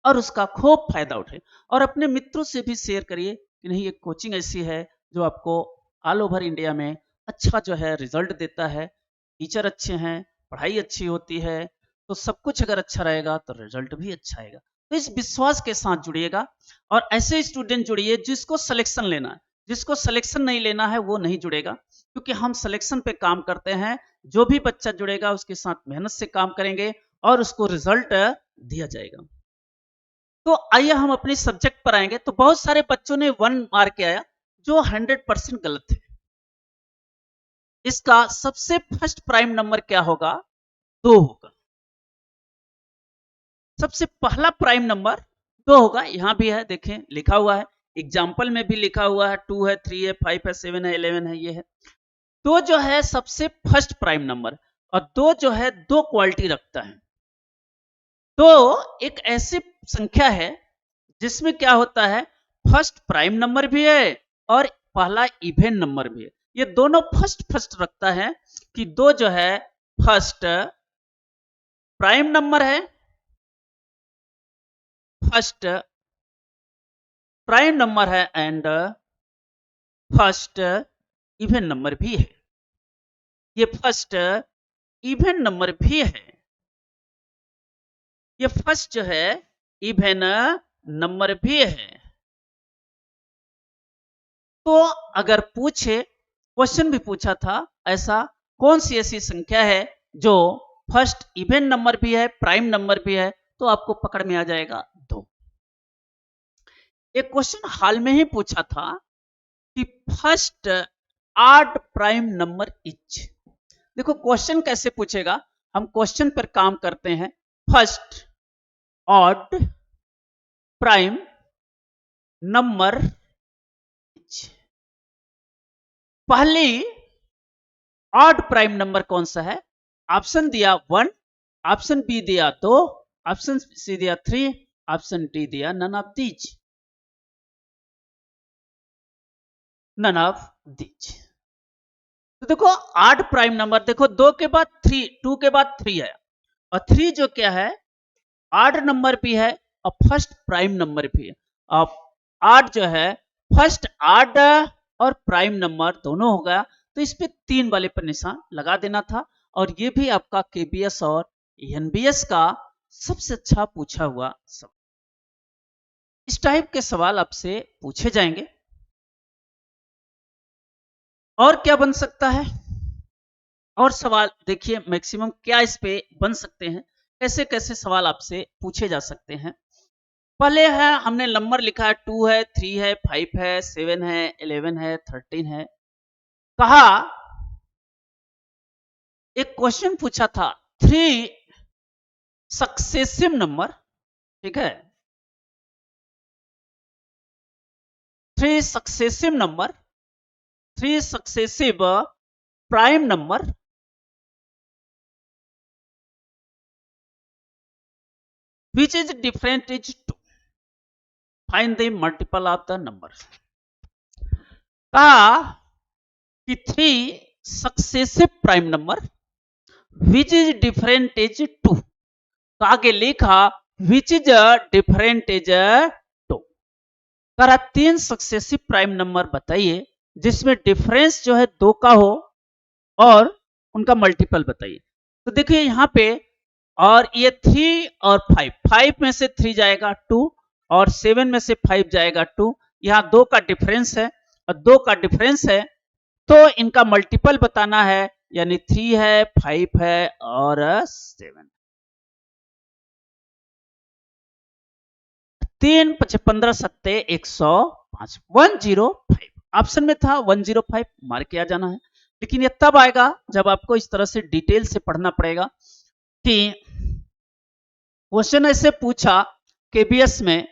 और उसका खूब फायदा उठाइए और अपने मित्रों से भी शेयर करिए कि नहीं, ये कोचिंग ऐसी है जो आपको ऑल ओवर इंडिया में अच्छा जो है रिजल्ट देता है, टीचर अच्छे हैं, पढ़ाई अच्छी होती है, तो सब कुछ अगर अच्छा रहेगा तो रिजल्ट भी अच्छा आएगा। तो इस विश्वास के साथ जुड़िएगा और ऐसे स्टूडेंट जुड़िए जिसको सिलेक्शन लेना है। जिसको सिलेक्शन नहीं लेना है वो नहीं जुड़ेगा, क्योंकि हम सिलेक्शन पे काम करते हैं। जो भी बच्चा जुड़ेगा उसके साथ मेहनत से काम करेंगे और उसको रिजल्ट दिया जाएगा। तो आइए हम अपने सब्जेक्ट पर आएंगे। तो बहुत सारे बच्चों ने 1 मार्क के आया, जो 100% गलत है। इसका सबसे फर्स्ट प्राइम नंबर क्या होगा? 2 होगा। सबसे पहला प्राइम नंबर 2 होगा। यहां भी है, देखें लिखा हुआ है, एग्जाम्पल में भी लिखा हुआ है, 2 है, 3 है, 5 है, 7 है, 11 है, ये है। 2 जो है सबसे फर्स्ट प्राइम नंबर, और 2 जो है 2 क्वालिटी रखता है। तो एक ऐसी संख्या है जिसमें क्या होता है, फर्स्ट प्राइम नंबर भी है और पहला इवन नंबर भी है। ये दोनों फर्स्ट फर्स्ट रखता है कि 2 जो है फर्स्ट प्राइम नंबर है, फर्स्ट प्राइम नंबर है एंड फर्स्ट इवन नंबर भी है। ये फर्स्ट इवन नंबर भी है, ये फर्स्ट जो है इवन नंबर भी है। तो अगर पूछे, क्वेश्चन भी पूछा था ऐसा, कौन सी ऐसी संख्या है जो फर्स्ट इवन नंबर भी है, प्राइम नंबर भी है, तो आपको पकड़ में आ जाएगा 2। एक क्वेश्चन हाल में ही पूछा था कि first odd prime number etch. देखो क्वेश्चन कैसे पूछेगा, हम क्वेश्चन पर काम करते हैं। First odd prime number etch, पहली ऑड प्राइम नंबर कौन सा है? ऑप्शन दिया 1, ऑप्शन बी दिया 2, ऑप्शन सी दिया 3, ऑप्शन डी दिया none of these. None of these. तो देखो ऑड प्राइम नंबर, देखो 2 के बाद 3, 2 के बाद 3 है, और 3 जो क्या है ऑड नंबर भी है और फर्स्ट प्राइम नंबर भी है। अब ऑड जो है फर्स्ट ऑड और प्राइम नंबर दोनों होगा, तो इस पे 3 वाले पर निशान लगा देना था। और ये भी आपका केबीएस और एनबीएस का सबसे अच्छा पूछा हुआ सवाल। इस टाइप के सवाल आपसे पूछे जाएंगे। और क्या बन सकता है, और सवाल देखिए मैक्सिमम क्या इस पे बन सकते हैं, कैसे कैसे सवाल आपसे पूछे जा सकते हैं। पहले है, हमने नंबर लिखा है, 2 है, 3 है, 5 है, 7 है, 11 है, 13 है। कहा एक क्वेश्चन पूछा था 3 सक्सेसिव नंबर, ठीक है, 3 successive number, 3 successive prime number which is different is 2, find the multiple of the number। कहा कि 3 successive prime number which is different is 2। तो आगे लिखा विच इज डिफरेंट इज 2। कह 3 सक्सेसिव प्राइम नंबर बताइए जिसमें डिफरेंस जो है 2 का हो और उनका मल्टीपल बताइए। तो देखिए यहां पे, और ये 3 और 5, 5 में से 3 जाएगा 2 और 7 में से 5 जाएगा 2। यहाँ 2 का डिफरेंस है, और 2 का डिफरेंस है तो इनका मल्टीपल बताना है, यानी 3 है, 5 है और 7। 3 5 15 7 105, 105 ऑप्शन में था, 105 मार्क किया जाना है। लेकिन ये तब आएगा जब आपको इस तरह से डिटेल से पढ़ना पड़ेगा कि क्वेश्चन ऐसे पूछा केबीएस में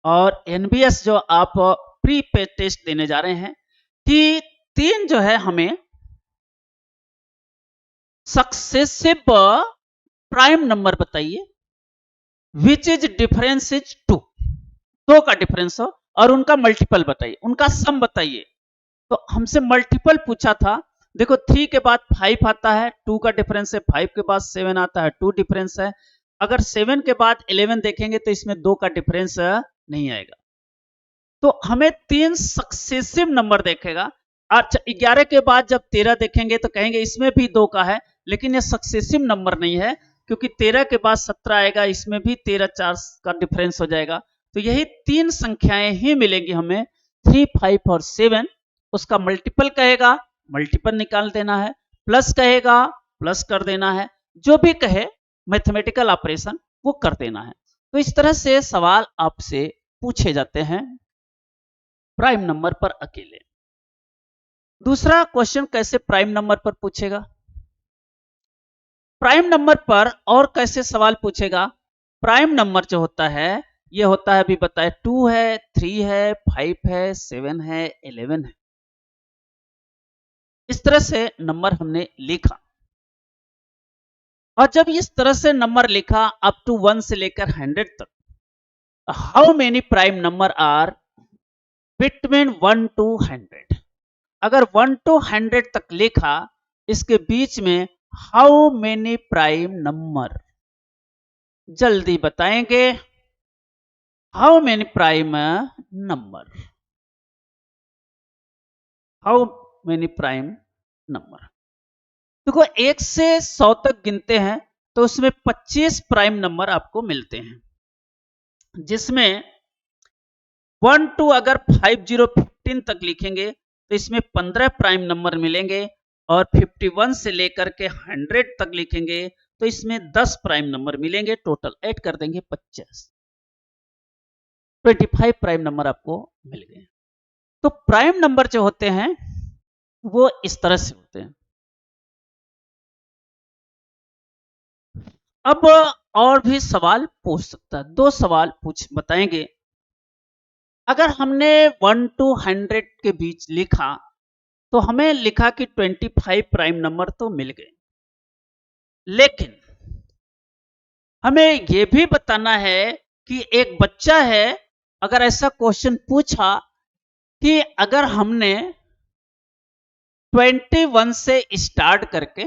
और एनबीएस जो आप प्री पे टेस्ट देने जा रहे हैं, कि 3 जो है हमें सक्सेसिव प्राइम नंबर बताइए विच इज डिफरेंस इज 2, 2 का डिफरेंस हो और उनका मल्टीपल बताइए, उनका सम बताइए। तो हमसे मल्टीपल पूछा था। देखो 3 के बाद 5 आता है, 2 का डिफरेंस है, 5 के बाद 7 आता है, 2 डिफरेंस है। अगर 7 के बाद 11 देखेंगे तो इसमें 2 का डिफरेंस नहीं आएगा। तो हमें 3 सक्सेसिव नंबर देखेगा। अच्छा 11 के बाद जब 13 देखेंगे तो कहेंगे इसमें भी 2 का है, लेकिन ये सक्सेसिव नंबर नहीं है, क्योंकि 13 के बाद 17 आएगा, इसमें भी 13 4 का डिफरेंस हो जाएगा। तो यही 3 संख्याएं ही मिलेंगी हमें, 3, 5 और 7। उसका मल्टीपल कहेगा, मल्टीपल निकाल देना है, प्लस कहेगा, प्लस कर देना है, जो भी कहे मैथमेटिकल ऑपरेशन वो कर देना है। तो इस तरह से सवाल आपसे पूछे जाते हैं प्राइम नंबर पर अकेले। दूसरा क्वेश्चन कैसे प्राइम नंबर पर पूछेगा, प्राइम नंबर पर और कैसे सवाल पूछेगा। प्राइम नंबर जो होता है ये होता है, अभी बताए, 2 है, 3 है, 5 है, 7 है, 11 है। इस तरह से नंबर हमने लिखा, और जब इस तरह से नंबर लिखा अप टू 1 से लेकर 100 तक, how many prime number are between 1 to 100। अगर 1 to 100 तक लिखा, इसके बीच में हाउ मेनी प्राइम नंबर, जल्दी बताएंगे, how many prime number, how many prime number. देखो 1 से 100 तक गिनते हैं तो उसमें 25 प्राइम नंबर आपको मिलते हैं, जिसमें 1 to अगर 5015 तक लिखेंगे तो इसमें 15 प्राइम नंबर मिलेंगे, और 51 से लेकर के 100 तक लिखेंगे तो इसमें 10 प्राइम नंबर मिलेंगे। टोटल ऐड कर देंगे 50, 25 प्राइम नंबर आपको मिल गए। तो प्राइम नंबर जो होते हैं वो इस तरह से होते हैं। अब और भी सवाल पूछ सकता है, 2 सवाल बताएंगे। अगर हमने 1 to 100 के बीच लिखा तो हमें लिखा कि 25 प्राइम नंबर तो मिल गए, लेकिन हमें यह भी बताना है कि एक बच्चा है, अगर ऐसा क्वेश्चन पूछा कि अगर हमने 21 से स्टार्ट करके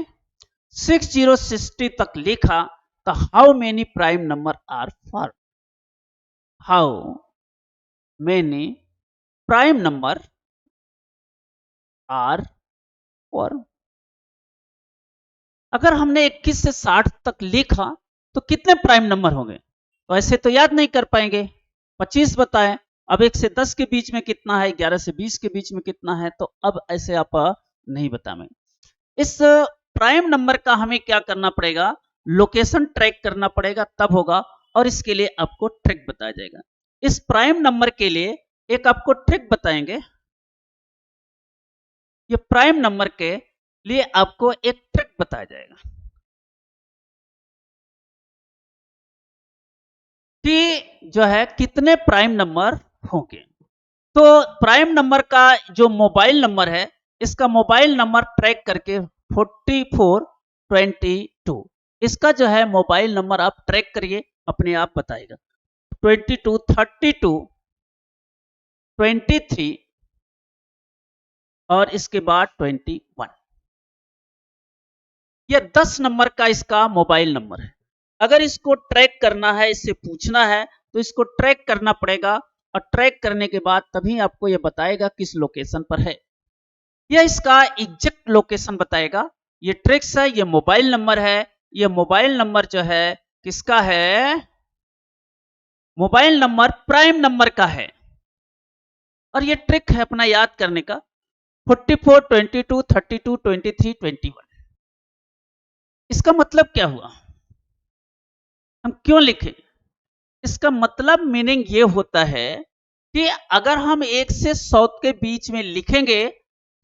6060 तक लिखा तो how many prime number are form, how many prime number are form. अगर हमने 21 से 60 तक लिखा तो कितने प्राइम नंबर होंगे, तो ऐसे तो याद नहीं कर पाएंगे। 25 बताएं, अब 1 से 10 के बीच में कितना है, 11 से 20 के बीच में कितना है, तो अब ऐसे आप नहीं बताएं। इस प्राइम नंबर का हमें क्या करना पड़ेगा, लोकेशन ट्रैक करना पड़ेगा, तब होगा, और इसके लिए आपको ट्रिक बताया जाएगा। इस प्राइम नंबर के लिए एक आपको ट्रिक बताएंगे। ये प्राइम नंबर के लिए आपको एक ट्रिक बताया जाएगा कि जो है कितने प्राइम नंबर होंगे। तो प्राइम नंबर का जो मोबाइल नंबर है, इसका मोबाइल नंबर ट्रैक करके 4422, इसका जो है मोबाइल नंबर आप ट्रैक करिए, अपने आप बताएगा। 22, 32, 23 और इसके बाद 21। यह 10 नंबर का इसका मोबाइल नंबर है। अगर इसको ट्रैक करना है, इससे पूछना है, तो इसको ट्रैक करना पड़ेगा, और ट्रैक करने के बाद तभी आपको यह बताएगा किस लोकेशन पर है। यह इसका एग्जैक्ट लोकेशन बताएगा। ये ट्रिक्स है, ये मोबाइल नंबर है। ये मोबाइल नंबर जो है किसका है, मोबाइल नंबर प्राइम नंबर का है। और ये ट्रिक है अपना याद करने का, 44, 22, 32, 23, 21। इसका मतलब क्या हुआ, हम क्यों लिखे, इसका मतलब मीनिंग ये होता है कि अगर हम 1 से 100 के बीच में लिखेंगे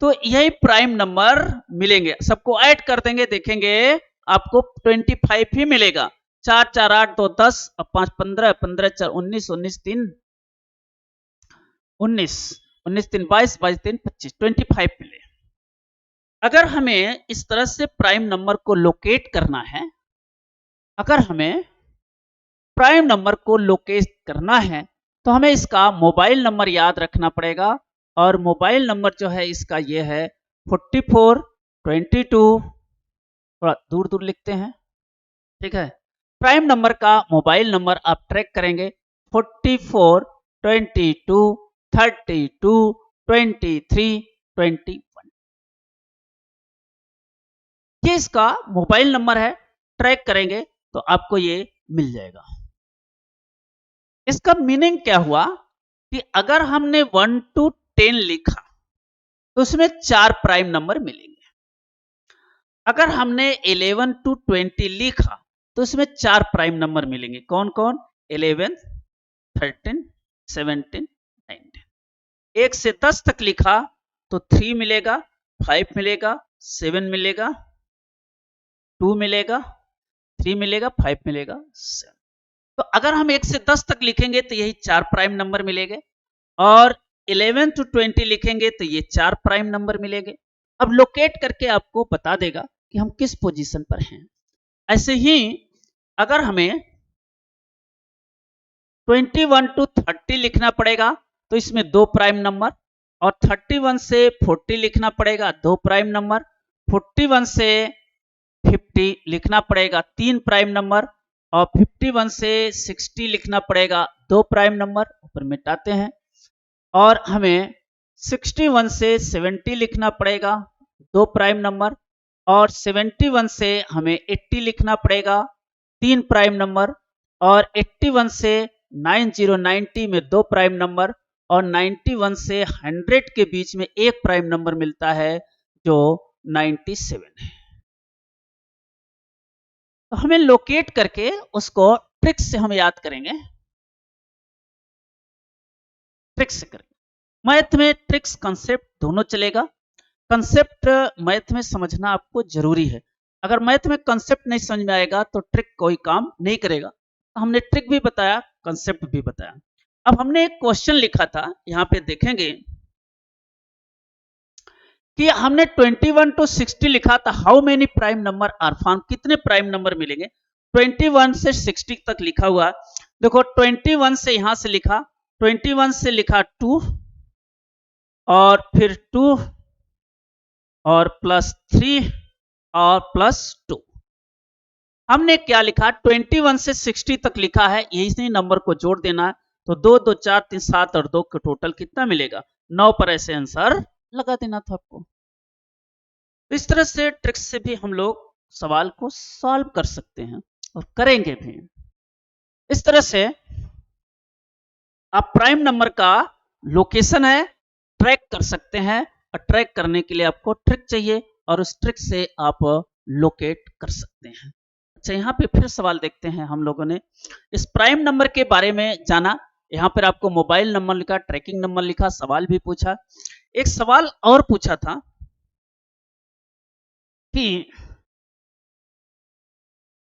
तो यही प्राइम नंबर मिलेंगे। सबको ऐड कर देंगे, देखेंगे आपको 25 ही मिलेगा। 4 4 8 2 10, 5 15, 15 4 19, 19 3 19, 19 3 22, 22 3 25, 25 मिले। अगर हमें इस तरह से प्राइम नंबर को लोकेट करना है, अगर हमें प्राइम नंबर को लोकेट करना है, तो तो हमें इसका मोबाइल नंबर याद रखना पड़ेगा, और मोबाइल नंबर जो है इसका ये है 4422, थोड़ा दूर दूर लिखते हैं, ठीक है। प्राइम नंबर का मोबाइल नंबर आप ट्रैक करेंगे 44 22 32 23 21, ये इसका मोबाइल नंबर है। ट्रैक करेंगे तो आपको ये मिल जाएगा। इसका मीनिंग क्या हुआ कि अगर हमने 1 to 10 लिखा तो उसमें 4 प्राइम नंबर मिलेंगे। अगर हमने 11 to 20 लिखा तो उसमें 4 प्राइम नंबर मिलेंगे। कौन कौन? 11, 13, 17, 19। 1 से 10 तक लिखा तो 3 मिलेगा, 5 मिलेगा, 7 मिलेगा, 2 मिलेगा, 3 मिलेगा, 5 मिलेगा, 7। तो अगर हम 1 से 10 तक लिखेंगे तो यही 4 प्राइम नंबर मिलेंगे, और 11 to 20 लिखेंगे तो ये 4 प्राइम नंबर मिलेंगे। अब लोकेट करके आपको बता देगा कि हम किस पोजीशन पर हैं। ऐसे ही अगर हमें 21 to 30 लिखना पड़ेगा तो इसमें 2 प्राइम नंबर, और 31 से 40 लिखना पड़ेगा 2 प्राइम नंबर, 41 से 50 लिखना पड़ेगा 3 प्राइम नंबर, और 51 से 60 लिखना पड़ेगा 2 प्राइम नंबर। ऊपर मिटाते हैं, और हमें 61 से 70 लिखना पड़ेगा 2 प्राइम नंबर, और 71 से हमें 80 लिखना पड़ेगा 3 प्राइम नंबर, और 81 से 90 में 2 प्राइम नंबर, और 91 से 100 के बीच में 1 प्राइम नंबर मिलता है जो 97 है। तो हमें लोकेट करके उसको ट्रिक से हम याद करेंगे, ट्रिक से करेंगे। मैथ में ट्रिक्स कंसेप्ट दोनों चलेगा। कंसेप्ट मैथ में समझना आपको जरूरी है। अगर मैथ में कंसेप्ट नहीं समझ में आएगा तो ट्रिक कोई काम नहीं करेगा। तो हमने ट्रिक भी बताया, कंसेप्ट भी बताया। अब हमने एक क्वेश्चन लिखा था, यहां पे देखेंगे कि हमने 21 to 60 लिखा था। How many prime number are found, कितने प्राइम नंबर मिलेंगे। 21 से 60 तक लिखा हुआ। देखो 21 से यहां से लिखा, 21 से लिखा 2, और फिर 2 और प्लस 3 और प्लस 2। हमने क्या लिखा, 21 से 60 तक लिखा है, यही नंबर को जोड़ देना है। तो 2 2 4 3 7 और 2 का टोटल कितना मिलेगा, 9 पर ऐसे आंसर लगा देना था आपको। इस तरह से ट्रिक्स से भी हम लोग सवाल को सॉल्व कर सकते हैं और करेंगे भी। इस तरह से आप प्राइम नंबर का लोकेशन है ट्रैक कर सकते हैं, और ट्रैक करने के लिए आपको ट्रिक चाहिए, और उस ट्रिक से आप लोकेट कर सकते हैं। अच्छा, यहाँ पे फिर सवाल देखते हैं। हम लोगों ने इस प्राइम नंबर के बारे में जाना। यहाँ पर आपको मोबाइल नंबर लिखा, ट्रैकिंग नंबर लिखा, सवाल भी पूछा। एक सवाल और पूछा था कि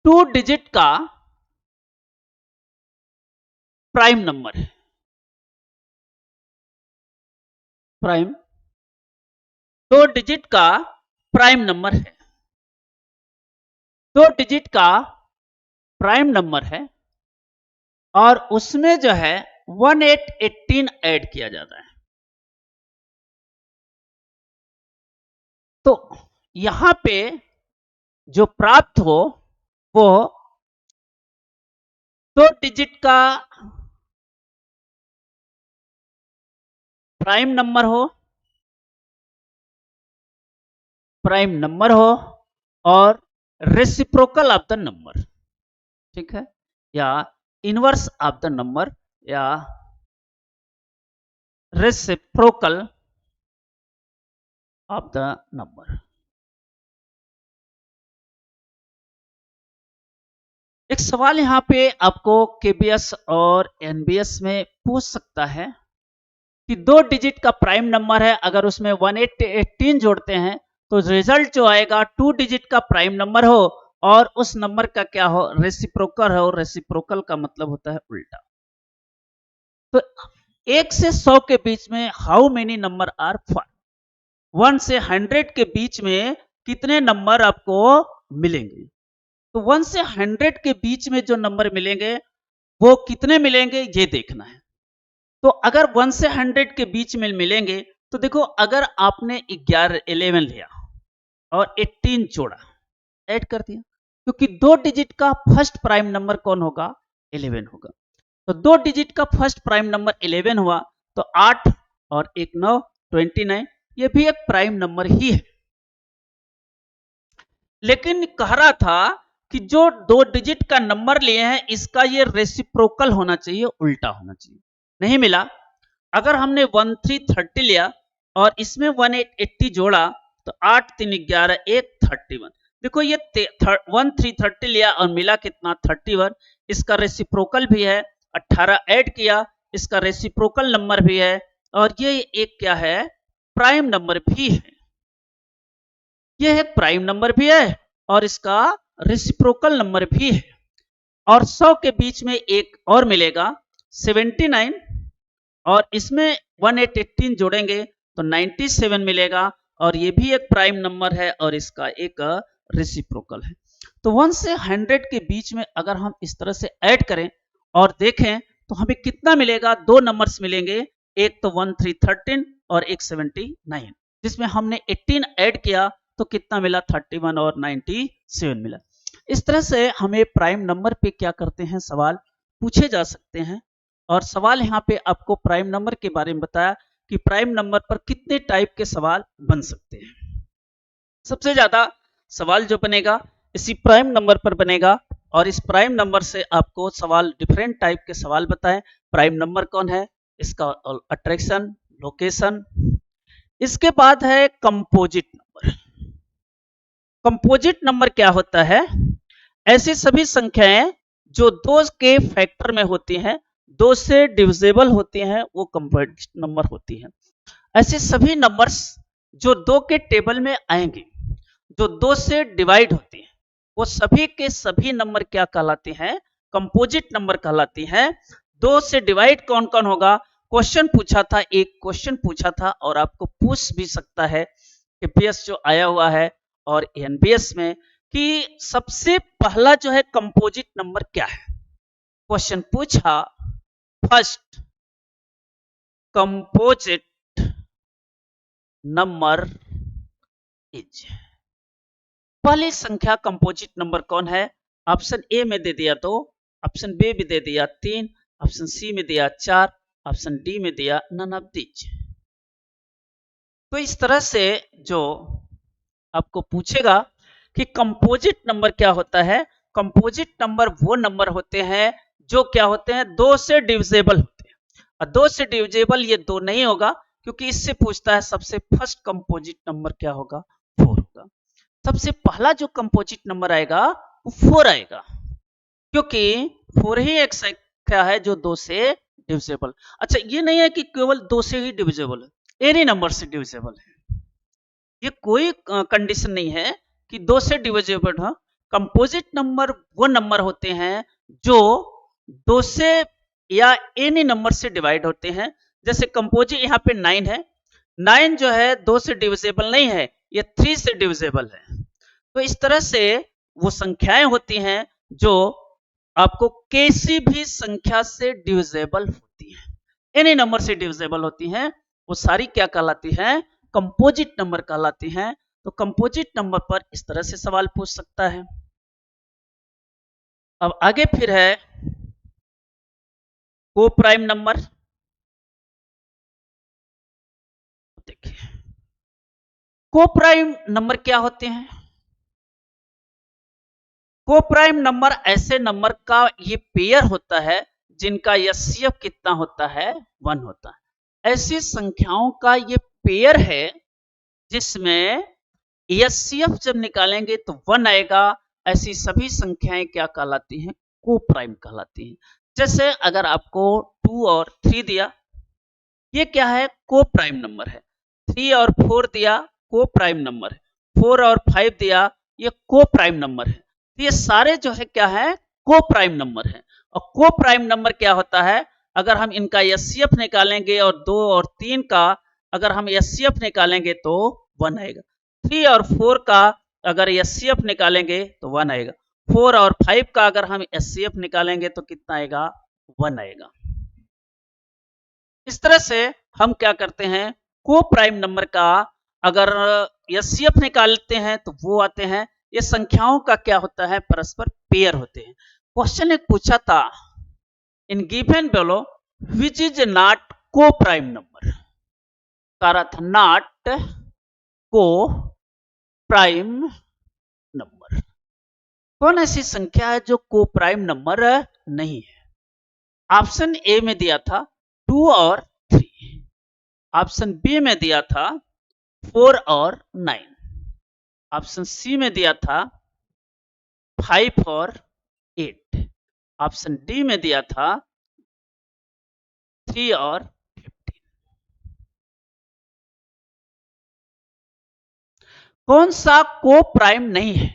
2 डिजिट का प्राइम नंबर है, प्राइम 2 डिजिट का प्राइम नंबर है, 2 डिजिट का प्राइम नंबर है, और उसमें जो है 1818 ऐड किया जाता है। तो यहां पे जो प्राप्त हो वो 2 डिजिट का प्राइम नंबर हो, प्राइम नंबर हो, और रेसिप्रोकल ऑफ द नंबर, ठीक है, या इनवर्स ऑफ द नंबर, या रेसिप्रोकल ऑफ द नंबर। एक सवाल यहां पे आपको केबीएस और एनबीएस में पूछ सकता है कि 2 डिजिट का प्राइम नंबर है, अगर उसमें 1818 जोड़ते हैं तो रिजल्ट जो आएगा 2 डिजिट का प्राइम नंबर हो, और उस नंबर का क्या हो, रेसिप्रोकल हो। रेसिप्रोकल का मतलब होता है उल्टा। तो 1 से 100 के बीच में how many number are five, 1 से 100 के बीच में कितने नंबर आपको मिलेंगे। तो 1 से 100 के बीच में जो नंबर मिलेंगे वो कितने मिलेंगे ये देखना है। तो अगर 1 से 100 के बीच में मिलेंगे तो देखो, अगर आपने 11 लिया और 18 जोड़ा, ऐड कर दिया, क्योंकि 2 डिजिट का फर्स्ट प्राइम नंबर कौन होगा? 11 होगा। तो 2 डिजिट का फर्स्ट प्राइम नंबर 11 हुआ, तो 8 और 1 9, 29, ये भी एक प्राइम नंबर ही है। लेकिन कह रहा था कि जो 2 डिजिट का नंबर लिए हैं इसका ये रेसिप्रोकल होना चाहिए, उल्टा होना चाहिए। नहीं मिला। अगर हमने 1330 लिया और इसमें 1880 जोड़ा तो 8 3 11 1 31। देखो ये 1330 लिया और मिला कितना? 31। इसका रेसिप्रोकल भी है। 18 ऐड किया, इसका रेसिप्रोकल नंबर भी है, और ये एक क्या है? प्राइम नंबर भी है। ये एक प्राइम नंबर भी है और इसका रेसिप्रोकल नंबर भी है। और 100 के बीच में एक और मिलेगा 79, और इसमें 1818 जोड़ेंगे तो 97 मिलेगा, और ये भी एक प्राइम नंबर है और इसका एक रेसिप्रोकल है। तो 1 से 100 के बीच में अगर हम इस तरह से ऐड करें और देखें तो हमें कितना मिलेगा? 2 नंबर्स मिलेंगे, एक तो 1313 और एक 79, जिसमें हमने 18 ऐड किया तो कितना मिला? 31 और 97 मिला। इस तरह से हमें प्राइम नंबर पे क्या करते हैं? सवाल पूछे जा सकते हैं। और सवाल यहाँ पे आपको प्राइम नंबर के बारे में बताया कि प्राइम नंबर पर कितने टाइप के सवाल बन सकते हैं। सबसे ज्यादा सवाल जो बनेगा इसी प्राइम नंबर पर बनेगा, और इस प्राइम नंबर से आपको सवाल डिफरेंट टाइप के सवाल बताएं। प्राइम नंबर कौन है, इसका अट्रैक्शन, लोकेशन। इसके बाद है कंपोजिट नंबर। कंपोजिट नंबर क्या होता है? ऐसी सभी संख्याएं जो 2 के फैक्टर में होती हैं, 2 से डिविजिबल होती हैं, वो कंपोजिट नंबर होती हैं। ऐसे सभी नंबर्स जो 2 के टेबल में आएंगे, जो 2 से डिवाइड होती हैं, वो सभी के सभी नंबर क्या कहलाते हैं? कंपोजिट नंबर कहलाती हैं। 2 से डिवाइड कौन कौन होगा? क्वेश्चन पूछा था, एक क्वेश्चन पूछा था, और आपको पूछ भी सकता है एपीएस जो आया हुआ है और एनबीएस में, कि सबसे पहला जो है कंपोजिट नंबर क्या है। क्वेश्चन पूछा, फर्स्ट कंपोजिट नंबर इज। पहली संख्या कंपोजिट नंबर कौन है? ऑप्शन ए में दे दिया 2, ऑप्शन बी में दे दिया 3, ऑप्शन सी में दिया 4, ऑप्शन डी में दिया नन ऑफ दीज। तो इस तरह से जो आपको पूछेगा कि कंपोजिट नंबर क्या होता है। कंपोजिट नंबर वो नंबर होते हैं जो क्या होते हैं? 2 से डिविजिबल होते हैं। और 2 से डिविजिबल ये 2 नहीं होगा, क्योंकि इससे पूछता है सबसे फर्स्ट कंपोजिट नंबर क्या होगा? 4 होगा। सबसे पहला जो कंपोजिट नंबर आएगा वो 4 आएगा, क्योंकि 4 ही एक संख्या है जो 2 से डिविजिबल। अच्छा, ये नहीं है कि केवल 2 से ही डिविजिबल है, एनी नंबर से डिविजिबल है। ये कोई कंडीशन नहीं है कि 2 से डिविजिबल हो। कंपोजिट नंबर वो नंबर होते हैं जो 2 से या एनी नंबर से डिवाइड होते हैं। जैसे कंपोजिट यहाँ पे 9 है, 9 जो है 2 से डिविजिबल नहीं है, ये 3 से डिविजिबल है। तो इस तरह से वो संख्याएं होती हैं जो आपको किसी भी संख्या से डिविजिबल होती हैं, एनी नंबर से डिविजिबल होती हैं, वो सारी क्या कहलाती हैं? कंपोजिट नंबर कहलाती हैं। तो कंपोजिट नंबर पर इस तरह से सवाल पूछ सकता है। अब आगे फिर है को प्राइम नंबर। देखिए, को प्राइम नंबर क्या होते हैं? को प्राइम नंबर ऐसे नंबर का ये पेयर होता है जिनका एचसीएफ कितना होता है? 1 होता है। ऐसी संख्याओं का ये पेयर है जिसमें एचसीएफ जब निकालेंगे तो 1 आएगा। ऐसी सभी संख्याएं क्या कहलाती हैं? को प्राइम कहलाती हैं। जैसे अगर आपको 2 और 3 दिया, ये क्या है? को प्राइम नंबर है। 3 और 4 दिया, को प्राइम नंबर है। 4 और 5 दिया, ये को प्राइम नंबर है। ये सारे जो है क्या है? को प्राइम नंबर है। और को प्राइम नंबर क्या होता है? अगर हम इनका एचसीएफ निकालेंगे और 2 और 3 का अगर हम एचसीएफ निकालेंगे तो 1 आएगा। 3 और 4 का अगर एचसीएफ निकालेंगे तो 1 आएगा। 4 और 5 का अगर हम एचसीएफ निकालेंगे तो कितना आएगा? 1 आएगा। इस तरह से हम क्या करते हैं, को प्राइम नंबर का अगर एचसीएफ निकालते हैं तो वो आते हैं। ये संख्याओं का क्या होता है, परस्पर पेयर होते हैं। क्वेश्चन एक पूछा था, in given below which is not coprime number, का रहा था नॉट को प्राइम नंबर। कौन ऐसी संख्या है जो को प्राइम नंबर नहीं है? ऑप्शन ए में दिया था 2 और 3, ऑप्शन बी में दिया था 4 और 9, ऑप्शन सी में दिया था 5 और 8, ऑप्शन डी में दिया था 3 और 15। कौन सा को प्राइम नहीं है?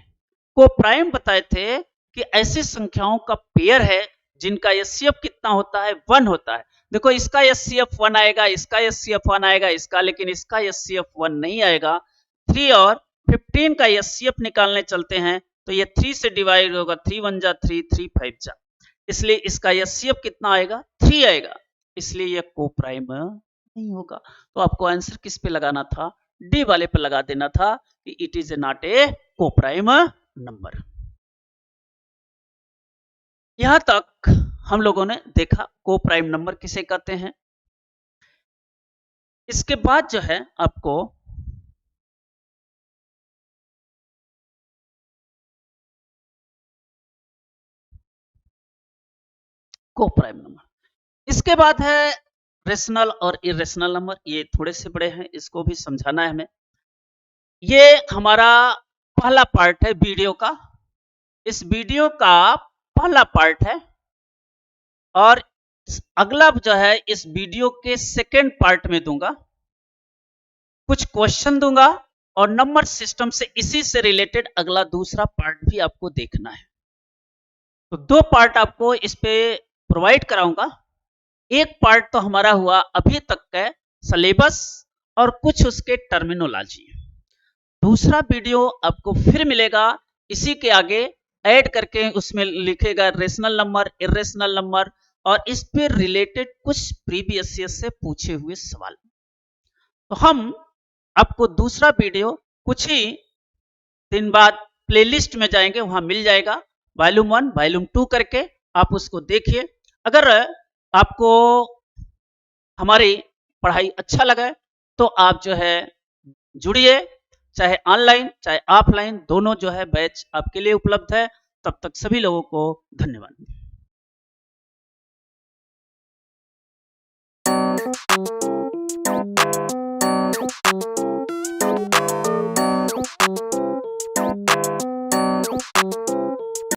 को प्राइम बताए थे कि ऐसी संख्याओं का पेयर है जिनका एचसीएफ कितना होता है, 1 होता है। देखो इसका एचसीएफ 1 आएगा, इसका एचसीएफ 1 आएगा, इसका, लेकिन इसका एचसीएफ 1 नहीं आएगा। 3 और 15 का एचसीएफ निकालने चलते हैं तो ये 3 से डिवाइड होगा, 3 1 जा 3, 3 5 जा, इसलिए इसका एचसीएफ कितना आएगा, 3 आएगा, इसलिए ये को प्राइम नहीं होगा। तो आपको आंसर किस पे लगाना था, डी वाले पे लगा देना था कि इट इज नॉट ए को प्राइम नंबर। यहां तक हम लोगों ने देखा को प्राइम नंबर किसे कहते हैं। इसके बाद जो है आपको को प्राइम नंबर, इसके बाद है रेशनल और इरेशनल नंबर। ये थोड़े से बड़े हैं, इसको भी समझाना है हमें। ये हमारा पहला पार्ट है वीडियो का, इस वीडियो का पहला पार्ट है, और अगला जो है इस वीडियो के सेकेंड पार्ट में दूंगा, कुछ क्वेश्चन दूंगा और नंबर सिस्टम से इसी से रिलेटेड अगला दूसरा पार्ट भी आपको देखना है। तो 2 पार्ट आपको इस पे प्रोवाइड कराऊंगा। एक पार्ट तो हमारा हुआ अभी तक का सिलेबस और कुछ उसके टर्मिनोलॉजी। दूसरा वीडियो आपको फिर मिलेगा इसी के आगे ऐड करके, उसमें लिखेगा रेशनल नंबर, इरेशनल नंबर और इस पे रिलेटेड कुछ प्रीवियस ईयर से पूछे हुए सवाल। तो हम आपको दूसरा वीडियो कुछ ही दिन बाद प्लेलिस्ट में जाएंगे, वहां मिल जाएगा, वॉल्यूम 1 वॉल्यूम 2 करके, आप उसको देखिए। अगर आपको हमारी पढ़ाई अच्छा लगे तो आप जो है जुड़िए, चाहे ऑनलाइन चाहे ऑफलाइन, दोनों जो है बैच आपके लिए उपलब्ध है। तब तक सभी लोगों को धन्यवाद।